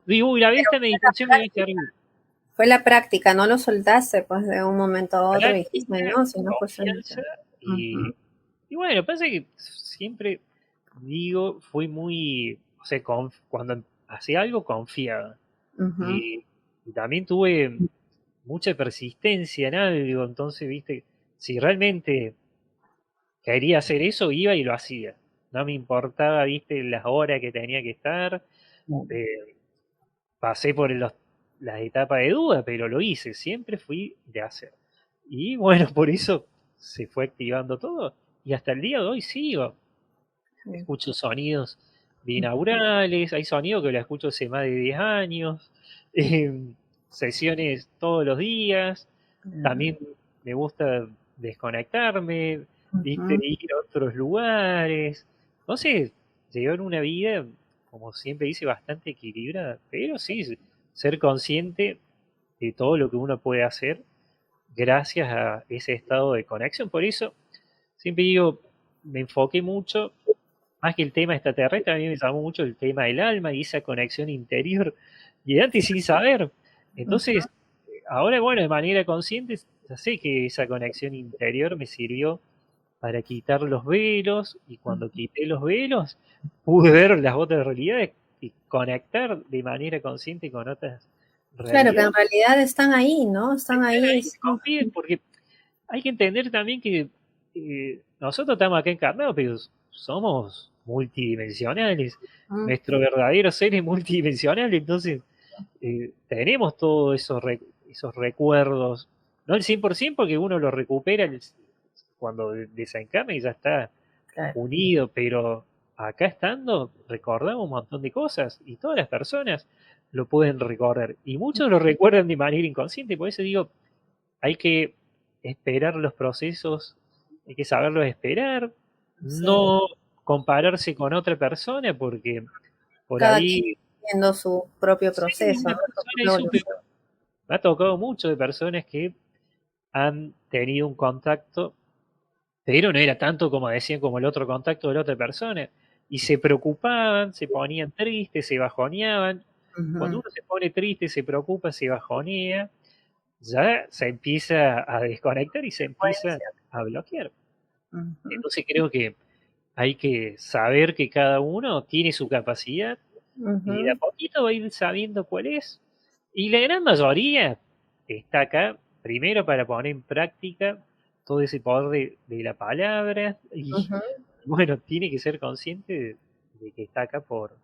Digo, uy, la vez Pero esta meditación me va a servir. fue la práctica, no lo soltaste pues de un momento a otro y dijiste, Práctica, no, si no fue solito. confianza Ujú. y bueno, pasa que siempre digo, fui muy, o sea, cuando hacía algo confiaba. Ujú. Y, y también tuve mucha persistencia en algo, entonces, viste, si realmente quería hacer eso, iba y lo hacía. No me importaba, viste, las horas que tenía que estar. eh, Pasé por las etapas de duda, pero lo hice, siempre fui de hacer. Y bueno, por eso se fue activando todo. Y hasta el día de hoy sigo. Sí. Escucho sonidos Ujú. binaurales, hay sonidos que los escucho hace más de 10 años, eh, sesiones todos los días. También me gusta desconectarme, ¿viste? Ujú. Ir a otros lugares. Entonces, llevar una vida, como siempre dice, bastante equilibrada. Pero sí, ser consciente de todo lo que uno puede hacer gracias a ese estado de conexión. Por eso, siempre digo, me enfoqué mucho, más que el tema extraterrestre, a mí me llamó mucho el tema del alma y esa conexión interior. Y antes sin saber. Ujú. Entonces, ahora, bueno, de manera consciente, ya sé que esa conexión interior me sirvió para quitar los velos, y cuando quité los velos pude ver las otras realidades y conectar de manera consciente con otras Claro que en realidades. realidad están ahí, ¿no? Están Están ahí, ahí, sí. confíen, porque hay que entender también que nosotros estamos acá encarnados, pero somos multidimensionales. Ujú. Nuestro verdadero ser es multidimensional, entonces tenemos todos esos recuerdos, No el 100% porque uno lo recupera cuando desencama y ya está Claro. unido, pero acá estando recordamos un montón de cosas y todas las personas lo pueden recordar y muchos lo recuerdan de manera inconsciente, por eso digo, hay que esperar los procesos, hay que saberlos esperar, Sí. no compararse con otra persona porque por Cada quien ahí, viendo su propio sí, proceso, una ¿no? Su persona propia hizo un evolución. me ha tocado mucho de personas que han tenido un contacto, pero no era tanto como decían como el otro contacto de la otra persona. Y se preocupaban, se ponían tristes, se bajoneaban. Cuando Ujú. uno se pone triste, se preocupa, se bajonea, ya se empieza a desconectar y se Puede empieza ser. a bloquear. Ujú. Entonces creo que hay que saber que cada uno tiene su capacidad y de a Ujú. poquito va a ir sabiendo cuál es. Y la gran mayoría está acá, primero para poner en práctica todo ese poder de la palabra y Ujú. bueno, tiene que ser consciente de que está acá por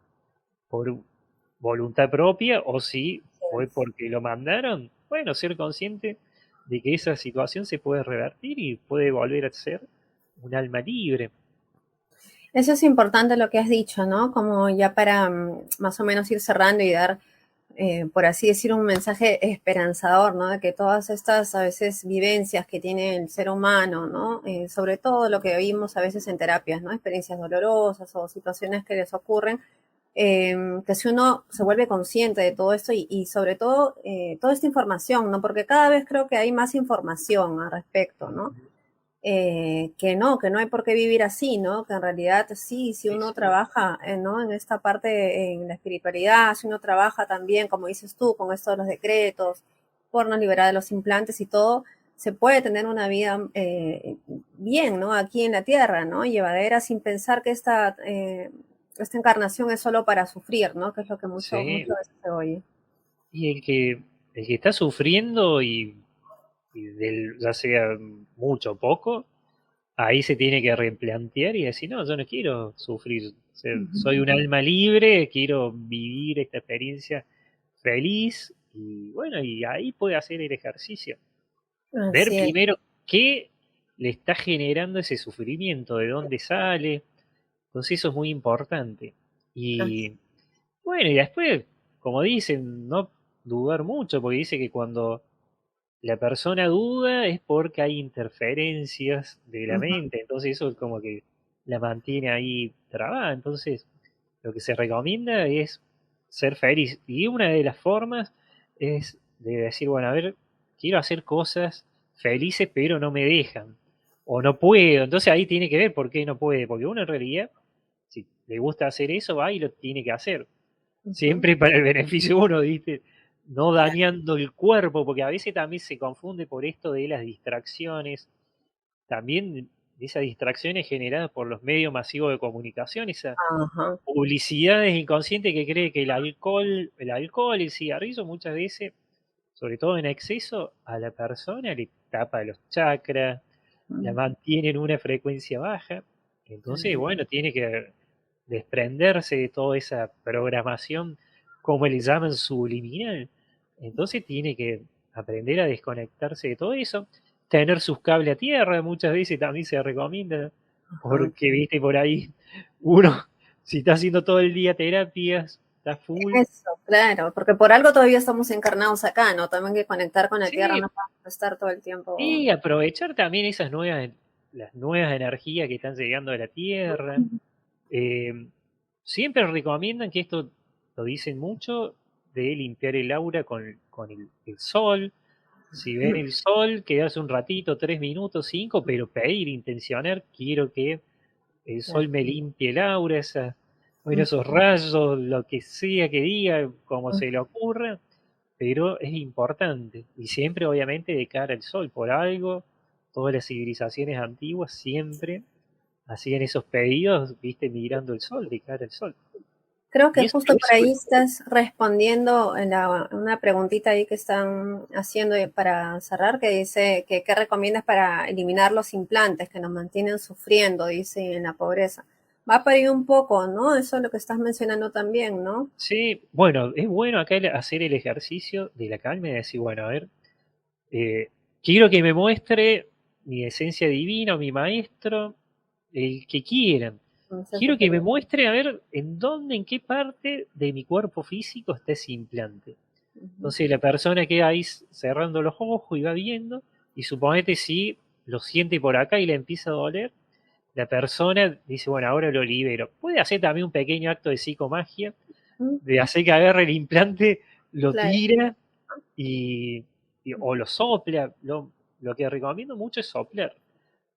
voluntad propia o si fue porque lo mandaron, bueno, ser consciente de que esa situación se puede revertir y puede volver a ser un alma libre. Eso es importante lo que has dicho, ¿no? Como ya para más o menos ir cerrando y dar, por así decir, un mensaje esperanzador, ¿no? De que todas estas a veces vivencias que tiene el ser humano, ¿no? Sobre todo lo que vimos a veces en terapias, ¿no? Experiencias dolorosas o situaciones que les ocurren, que si uno se vuelve consciente de todo esto y sobre todo toda esta información, ¿no? Porque cada vez creo que hay más información al respecto, ¿no? Que no hay por qué vivir así, ¿no? Que en realidad sí, si Sí, uno sí, trabaja, ¿no? En esta parte, en la espiritualidad, si uno trabaja también, como dices tú, con esto de los decretos, por nos liberar de los implantes y todo, se puede tener una vida bien, ¿no? Aquí en la tierra, ¿no? Llevadera sin pensar que esta encarnación es solo para sufrir, ¿no? Que es lo que muchas sí. veces se oye. Y el que está sufriendo ya sea mucho o poco, ahí se tiene que replantear y decir, no, yo no quiero sufrir, o sea, Ujú. soy un alma libre, quiero vivir esta experiencia feliz y bueno, y ahí puede hacer el ejercicio. Ver Así es. primero qué le está generando ese sufrimiento, de dónde sale, entonces eso es muy importante. Y bueno, y después, como dicen, no dudar mucho, porque dice que cuando la persona duda es porque hay interferencias de la Ujú. mente, entonces eso es como que la mantiene ahí trabada. Entonces, lo que se recomienda es ser feliz. Y una de las formas es de decir, bueno, a ver, quiero hacer cosas felices, pero no me dejan. O no puedo. Entonces ahí tiene que ver por qué no puede. Porque uno en realidad, si le gusta hacer eso, va y lo tiene que hacer Ujú. siempre para el beneficio de uno, ¿viste? No dañando el cuerpo, porque a veces también se confunde por esto de las distracciones, también de esas distracciones generadas por los medios masivos de comunicación, esa Ajá. publicidades inconscientes que cree que el alcohol, el cigarrillo, muchas veces, sobre todo en exceso, a la persona le tapa los chakras, la Mm. mantiene en una frecuencia baja. Entonces, bueno, tiene que desprenderse de toda esa programación, como le llaman subliminal. Entonces tiene que aprender a desconectarse de todo eso, tener sus cables a tierra, muchas veces también se recomienda, Ajá. porque viste por ahí, uno, si está haciendo todo el día terapias, está full. Eso, claro, porque por algo todavía estamos encarnados acá, ¿no? También hay que conectar con la tierra, Sí, no podemos estar todo el tiempo. y aprovechar también las nuevas energías que están llegando a la Tierra. Eh, Siempre recomiendan que esto lo dicen mucho, de limpiar el aura con el sol. Si ven el sol, quedarse un ratito, 3 minutos, cinco, pero pedir, intencionar, quiero que el Claro. sol me limpie el aura, bueno, esos rayos, lo que sea que diga, como se le ocurra, pero es importante. Y siempre, obviamente, de cara al sol, por algo, todas las civilizaciones antiguas siempre hacían esos pedidos, viste, mirando el sol, de cara al sol. Creo que Y eso, justo por eso ahí estás respondiendo en una preguntita ahí que están haciendo para cerrar, que dice que qué recomiendas para eliminar los implantes que nos mantienen sufriendo, dice, en la pobreza. Va por ahí un poco, ¿no? Eso es lo que estás mencionando también, ¿no? sí, bueno, es bueno acá hacer el ejercicio de la calma y decir, bueno, a ver, quiero que me muestre mi esencia divina o mi maestro, el que quieran. Un ser Quiero que me superior. muestre a ver en dónde, en qué parte de mi cuerpo físico está ese implante. Ujú. Entonces la persona queda ahí cerrando los ojos y va viendo, y suponete si lo siente por acá y le empieza a doler, la persona dice, bueno, ahora lo libero. Puede hacer también un pequeño acto de psicomagia, Mm, de hacer que agarre el implante, lo claro. tira y, o lo sopla. Lo que recomiendo mucho es soplar,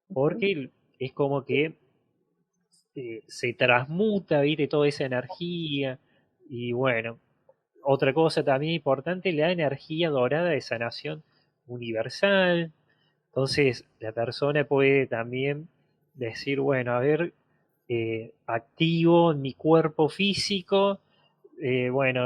Ujú. porque es como que se transmuta, ¿viste? Toda esa energía. Y bueno, otra cosa también importante, la energía dorada de sanación universal. Entonces, la persona puede también decir, bueno, a ver, activo en mi cuerpo físico, bueno,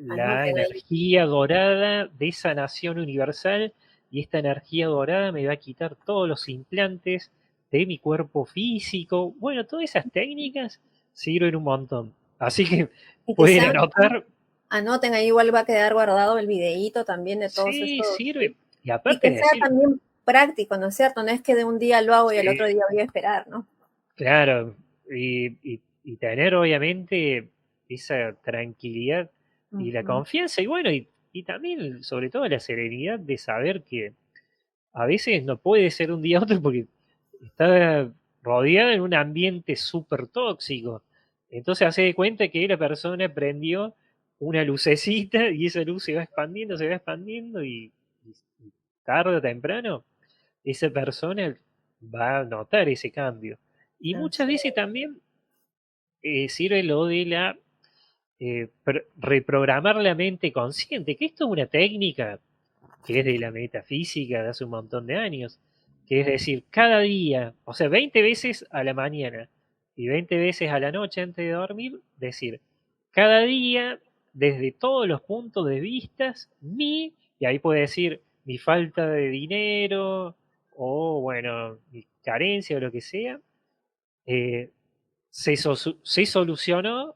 la Anoten ahí. energía dorada de sanación universal, y esta energía dorada me va a quitar todos los implantes de mi cuerpo físico. Bueno, todas esas técnicas sirven un montón. Así que Y que pueden sean, anotar, anoten ahí, igual va a quedar guardado el videíto también de todos sí, estos. sirve. Y Y aparte que de sea decir, también práctico, ¿no es cierto? No es que de un día lo hago y al sí, otro día voy a esperar, ¿no? claro, y tener obviamente esa tranquilidad y la Ujú. confianza, y bueno, y también sobre todo la serenidad de saber que a veces no puede ser un día a otro porque está rodeada en un ambiente súper tóxico. Entonces hace de cuenta que la persona prendió una lucecita y esa luz se va expandiendo y tarde o temprano esa persona va a notar ese cambio. Y muchas Así veces es. también sirve lo de la reprogramar la mente consciente, que esto es una técnica que es de la metafísica de hace un montón de años, que es decir, cada día, o sea, 20 veces a la mañana y 20 veces a la noche antes de dormir, decir, cada día, desde todos los puntos de vista, y ahí puede decir mi falta de dinero, o bueno, mi carencia o lo que sea, eh, se solucionó,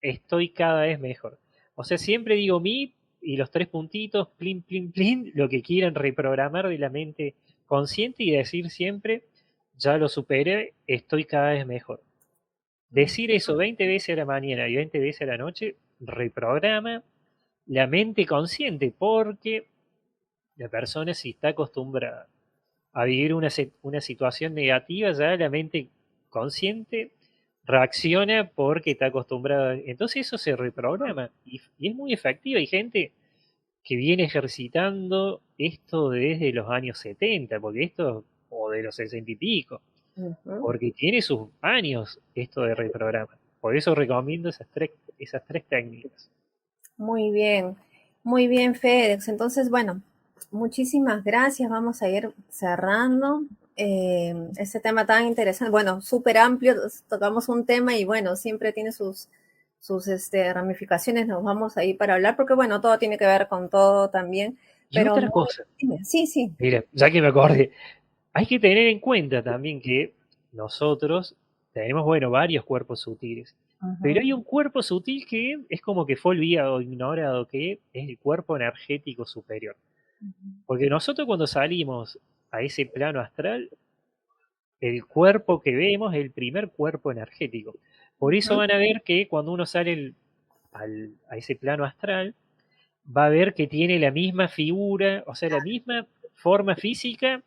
estoy cada vez mejor. O sea, siempre digo mi y los tres puntitos, plin, plin, plin, lo que quieran reprogramar de la mente consciente y decir siempre, ya lo superé, estoy cada vez mejor. Decir eso 20 veces a la mañana y 20 veces a la noche reprograma la mente consciente, porque la persona, si está acostumbrada a vivir una situación negativa, ya la mente consciente reacciona porque está acostumbrada. Entonces eso se reprograma y es muy efectivo. Hay gente que viene ejercitando esto desde los años 70, porque esto, o de los 60 y pico, Ujú. porque tiene sus años esto de reprograma. Por eso recomiendo esas tres técnicas. Muy bien, Fedex. Entonces, bueno, muchísimas gracias. Vamos a ir cerrando este tema tan interesante. Bueno, súper amplio. Tocamos un tema y bueno, siempre tiene sus ramificaciones. Nos vamos a ir para hablar porque bueno, todo tiene que ver con todo también. Y Pero otra cosa, sí, sí. mira, ya que me acordé, hay que tener en cuenta también que nosotros tenemos, bueno, varios cuerpos sutiles, pero Ujú. hay un cuerpo sutil que es como que fue olvidado o ignorado, que es el cuerpo energético superior. Porque nosotros cuando salimos a ese plano astral, el cuerpo que vemos es el primer cuerpo energético. Por eso Ujú. van a ver que cuando uno sale a ese plano astral, va a ver que tiene la misma figura, o sea, la misma forma física,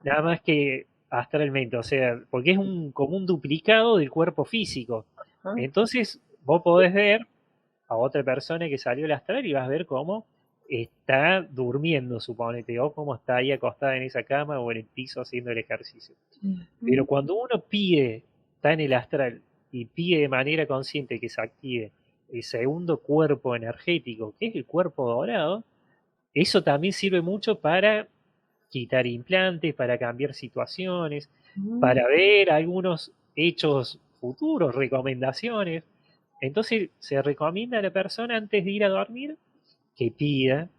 nada más que astralmente, o sea, porque es como un duplicado del cuerpo físico. Ujú. Entonces, vos podés ver a otra persona que salió al astral y vas a ver cómo está durmiendo, suponete, o cómo está ahí acostada en esa cama o en el piso haciendo el ejercicio. Pero Ujú. cuando uno pide, está en el astral y pide de manera consciente que se active el segundo cuerpo energético, que es el cuerpo dorado, eso también sirve mucho para quitar implantes, para cambiar situaciones, Ujú. para ver algunos hechos futuros, recomendaciones. Entonces se recomienda a la persona antes de ir a dormir que pida,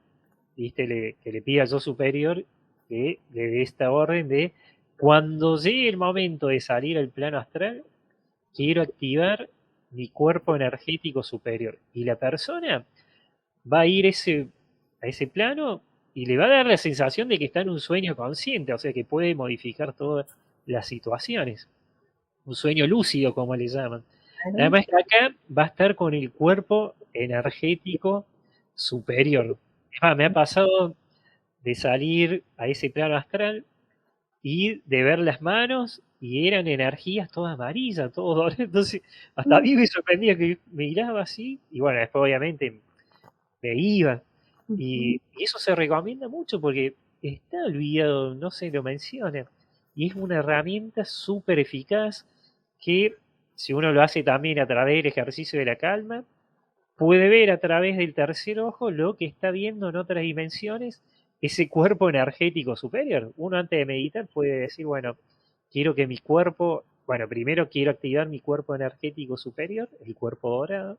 ¿viste? Que le pida al yo superior que le dé esta orden de cuando llegue el momento de salir al plano astral, quiero activar mi cuerpo energético superior. Y la persona va a ir a ese plano y le va a dar la sensación de que está en un sueño consciente, o sea que puede modificar todas las situaciones. Un sueño lúcido, como le llaman. Claro. Además que acá va a estar con el cuerpo energético superior. Es más, me ha pasado de salir a ese plano astral y de ver las manos y eran energías todas amarillas, todo dorado. Entonces, hasta a mí me sorprendía que miraba así y bueno, después obviamente me iba. Ujú. Y eso se recomienda mucho porque está olvidado, no se lo menciona. Y es una herramienta súper eficaz que si uno lo hace también a través del ejercicio de la calma, puede ver a través del tercer ojo lo que está viendo en otras dimensiones ese cuerpo energético superior. Uno antes de meditar puede decir, bueno, quiero que mi cuerpo, bueno, primero quiero activar mi cuerpo energético superior, el cuerpo dorado,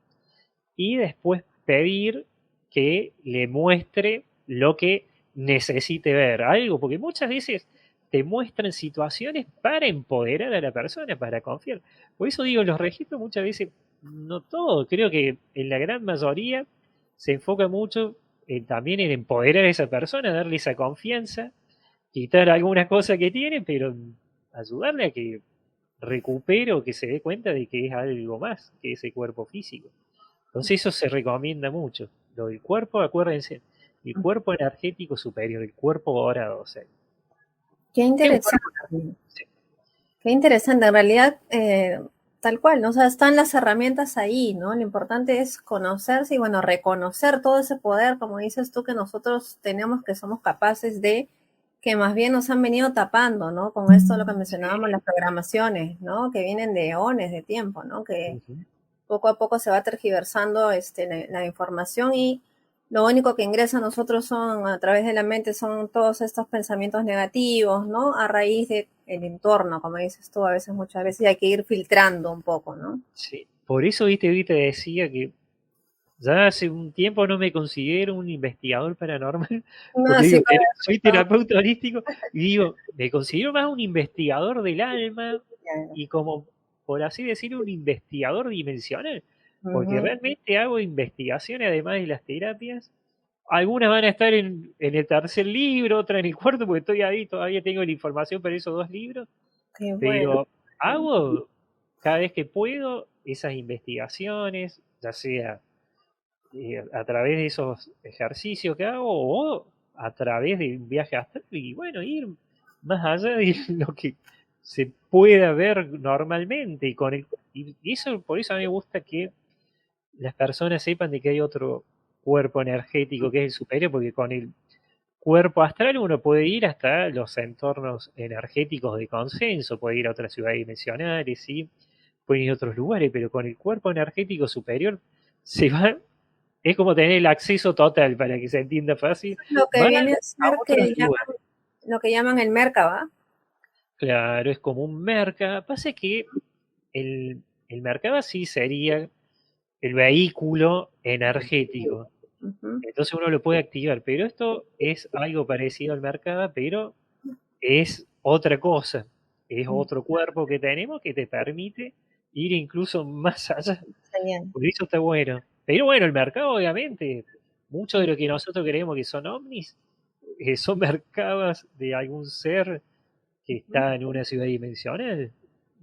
y después pedir que le muestre lo que necesite ver, algo, porque muchas veces te muestran situaciones para empoderar a la persona, para confiar. Por eso digo, los registros muchas veces, no todo, creo que en la gran mayoría se enfoca mucho también en empoderar a esa persona, darle esa confianza, quitar algunas cosas que tiene, pero ayudarle a que recupere o que se dé cuenta de que es algo más que ese cuerpo físico. Entonces eso se recomienda mucho. Lo del cuerpo, acuérdense, el cuerpo energético superior, el cuerpo dorado. O sea, Qué es un interesante. cuerpo sí, Qué interesante. En realidad, tal cual, ¿no? O sea, están las herramientas ahí, ¿no? Lo importante es conocerse y, bueno, reconocer todo ese poder, como dices tú, que nosotros tenemos, que somos capaces de, que más bien nos han venido tapando, ¿no? Con esto, lo que mencionábamos, las programaciones, ¿no? Que vienen de eones de tiempo, ¿no? Que ujú, poco a poco se va tergiversando la información y lo único que ingresa a nosotros son a través de la mente son todos estos pensamientos negativos, ¿no? A raíz de el entorno, como dices tú, a veces, muchas veces hay que ir filtrando un poco, ¿no? sí. Por eso, viste, te decía que ya hace un tiempo no me considero un investigador paranormal, No, porque sí, digo, soy correcto. terapeuta holístico y digo, me considero más un investigador del alma y como, por así decirlo, un investigador dimensional, porque Ujú. realmente hago investigaciones además de las terapias. Algunas van a estar en el tercer libro, otras en el cuarto, porque estoy ahí, todavía tengo la información para esos dos libros, Qué bueno. pero hago cada vez que puedo esas investigaciones, ya sea a través de esos ejercicios que hago o a través de un viaje astral y bueno, ir más allá de lo que se pueda ver normalmente y eso por eso a mí me gusta que las personas sepan de que hay otro cuerpo energético que es el superior, porque con el cuerpo astral uno puede ir hasta los entornos energéticos de consenso, puede ir a otras ciudades dimensionales, ¿sí? Puede ir a otros lugares, pero con el cuerpo energético superior se va, es como tener el acceso total, para que se entienda fácil, Lo que van viene a a ser otros lugares. lo que llaman el Merkaba. Claro, es como un merca. Pasa que el mercado sí sería el vehículo energético. Ujú. Entonces uno lo puede activar, pero esto es algo parecido al mercado, pero es otra cosa. Es otro cuerpo que tenemos que te permite ir incluso más allá. Genial. Por eso está bueno. Pero bueno, el mercado, obviamente, mucho de lo que nosotros creemos que son ovnis, son mercados de algún ser que Ujú. está en una ciudad dimensional.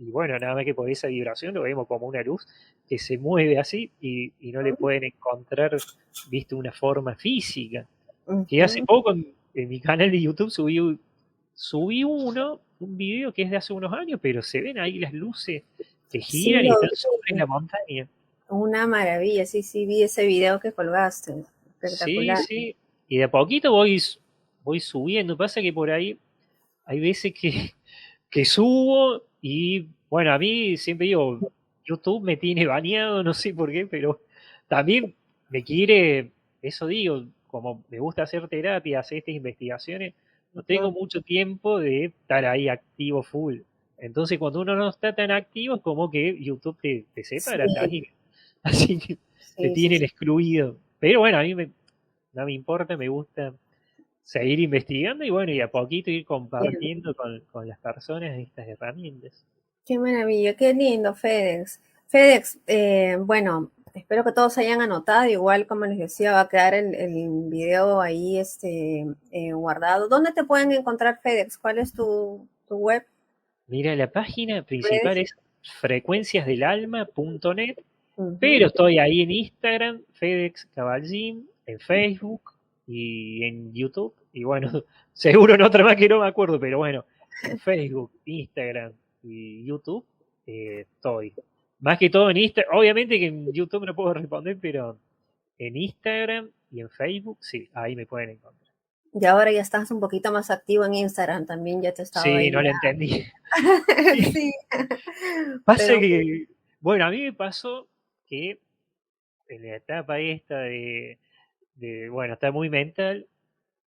Y bueno, nada más que por esa vibración lo vemos como una luz que se mueve así y no le pueden encontrar, viste, una forma física. Que hace Ujú. poco en mi canal de YouTube subí un video que es de hace unos años, pero se ven ahí las luces que Sí, giran y lo están sobre vi. la montaña. Una maravilla, sí, sí, vi ese video que colgaste. Sí, Espectacular. sí. Y de a poquito voy subiendo. Pasa que por ahí hay veces que subo y, bueno, a mí siempre digo, YouTube me tiene baneado, no sé por qué, pero también me quiere, eso digo, como me gusta hacer terapia, hacer estas investigaciones, no tengo Ujú. mucho tiempo de estar ahí activo full. Entonces, cuando uno no está tan activo, es como que YouTube te Sí, separa también. Así que te sí, sí, tienen sí. excluido. Pero bueno, no me importa, me gusta seguir investigando y bueno, y a poquito ir Bien. compartiendo con las personas estas herramientas. Qué maravilla, qué lindo, FedEx. FedEx, bueno, Espero que todos hayan anotado. Igual, como les decía, va a quedar el video ahí guardado. ¿Dónde te pueden encontrar, FedEx? ¿Cuál es tu web? Mira, la página principal Redes. es frecuenciasdelalma.net, Ujú. pero estoy ahí en Instagram, FedEx Caballín, en Facebook y en YouTube. Y bueno, seguro en otra más que no me acuerdo, pero bueno, en Facebook, Instagram y YouTube estoy. Más que todo en Instagram, obviamente que en YouTube no puedo responder, pero en Instagram y en Facebook, sí, ahí me pueden encontrar. Y ahora ya estás un poquito más activo en Instagram también, ya te he estado Sí, ahí. no la entendí. Sí, Sí, pasa pero que, bueno, a mí me pasó que en la etapa esta bueno, está muy mental,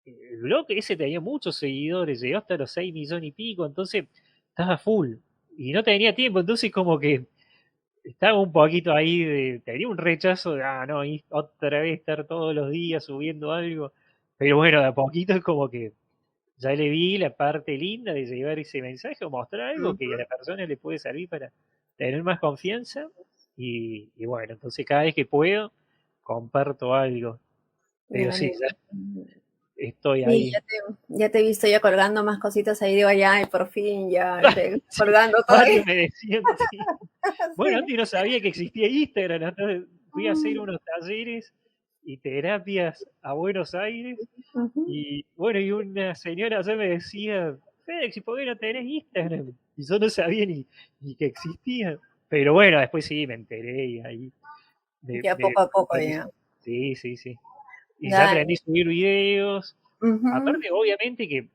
el blog ese tenía muchos seguidores, llegó hasta los 6 millones y pico, entonces estaba full y no tenía tiempo, entonces como que estaba un poquito ahí tenía un rechazo de, no, y otra vez estar todos los días subiendo algo, pero bueno, de a poquito es como que ya le vi la parte linda de llevar ese mensaje o mostrar algo que a ujú, la persona le puede servir para tener más confianza y bueno, entonces cada vez que puedo comparto algo, pero ya sí, le- ya estoy sí, ahí. ya te he visto ya colgando más cositas ahí, digo, ya, y por fin, ya, Sí, colgando todo varios ahí. me decían, sí. Bueno, Sí. antes no sabía que existía Instagram, entonces fui a hacer Mm, unos talleres y terapias a Buenos Aires ujú. y bueno, y una señora ya me decía, Félix, ¿y por qué no tenés Instagram? Y yo no sabía ni que existía. Pero bueno, después sí me enteré y ahí Ya poco a poco ya. sí, sí, sí. Y ya Ya. aprendí a subir videos. Ujú. Aparte, obviamente que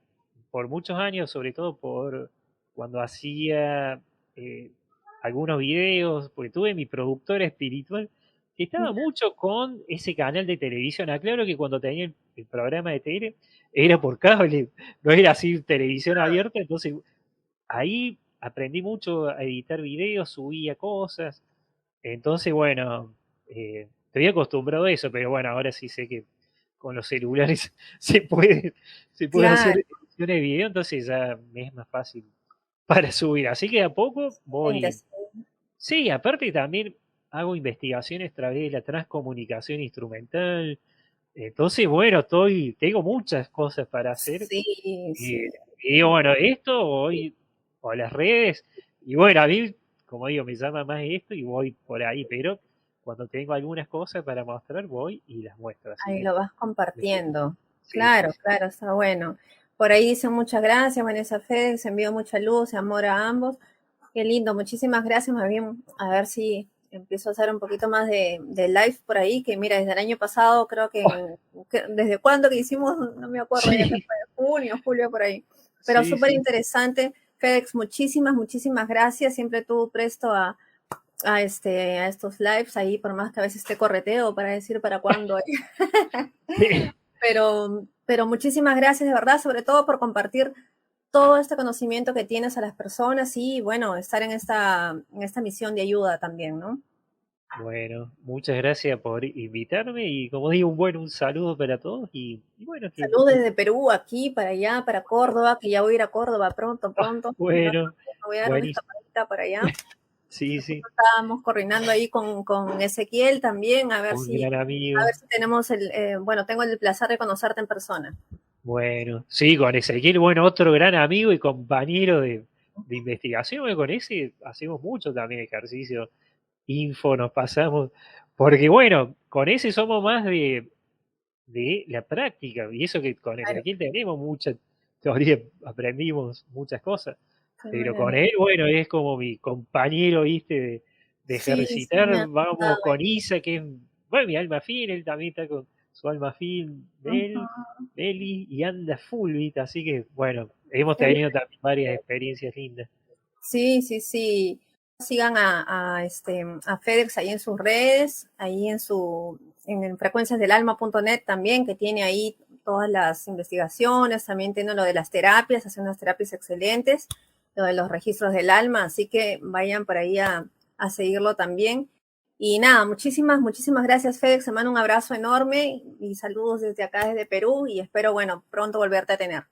por muchos años, sobre todo por cuando hacía eh, algunos videos, porque tuve mi productora espiritual, que estaba mucho con ese canal de televisión. Aclaro que cuando tenía el programa de tele era por cable, no era así televisión abierta, entonces ahí aprendí mucho a editar videos, subía cosas, entonces bueno, estoy acostumbrado a eso, pero bueno, ahora sí sé que con los celulares se puede hacer Claro, edición de video, entonces ya me es más fácil para subir. Así que a poco voy. excelente. Sí, aparte también hago investigaciones a través de la transcomunicación instrumental. Entonces, bueno, tengo muchas cosas para hacer. Sí, Y, sí. y digo, bueno, esto hoy, o las redes, y bueno, a mí, como digo, me llama más esto y voy por ahí, pero cuando tengo algunas cosas para mostrar, voy y las muestro. Así Ahí que, lo vas me gusta. compartiendo. Sí, sí, Claro, sí. claro, está bueno. Por ahí dicen muchas gracias, Vanessa Félix, envío mucha luz y amor a ambos. Qué lindo, muchísimas gracias. Más bien, a ver si empiezo a hacer un poquito más de live por ahí, que mira, desde el año pasado, creo Oh, desde cuándo que hicimos, no me acuerdo, ya que sí, fue junio, julio, por ahí. Pero sí, súper sí. interesante. Félix, muchísimas gracias. Siempre tú presto a estos lives ahí, por más que a veces te correteo para decir para cuándo. Sí, Pero muchísimas gracias de verdad, sobre todo por compartir todo este conocimiento que tienes a las personas y bueno, estar en esta misión de ayuda también, ¿no? bueno, muchas gracias por invitarme y como digo, un saludo para todos y bueno, Saludos desde Perú, aquí, para allá, para Córdoba, que ya voy a ir a Córdoba pronto, pronto. Me bueno, voy a dar una buenísimo. escapadita para allá. Sí, sí, Estábamos coordinando ahí con Ezequiel también, a ver un si, gran a amigo. ver si tenemos bueno, tengo el placer de conocerte en persona. Bueno, sí, con Ezequiel, bueno, otro gran amigo y compañero de investigación, bueno, con ese hacemos mucho también ejercicio, info, nos pasamos, porque bueno, con ese somos más de la práctica, y eso que con Claro, Ezequiel tenemos mucha teoría, aprendimos muchas cosas, qué pero con maravilla. él, bueno, es como mi compañero, viste, de Sí, sí, me ejercitar, han vamos contado con Isa, que es, bueno, mi alma fin, él también está con su alma fin, Ujú. Meli, y anda full, viste, así que, bueno, hemos Qué bien. tenido también varias experiencias lindas. Sí, sí, sí. Sigan a FedEx ahí en sus redes, ahí en frecuenciasdelalma.net también, que tiene ahí todas las investigaciones, también tiene lo de las terapias, hace unas terapias excelentes, lo de los registros del alma, así que vayan por ahí a seguirlo también. Y nada, muchísimas gracias, FedEx. Te mando un abrazo enorme y saludos desde acá, desde Perú, y espero, bueno, pronto volverte a tener.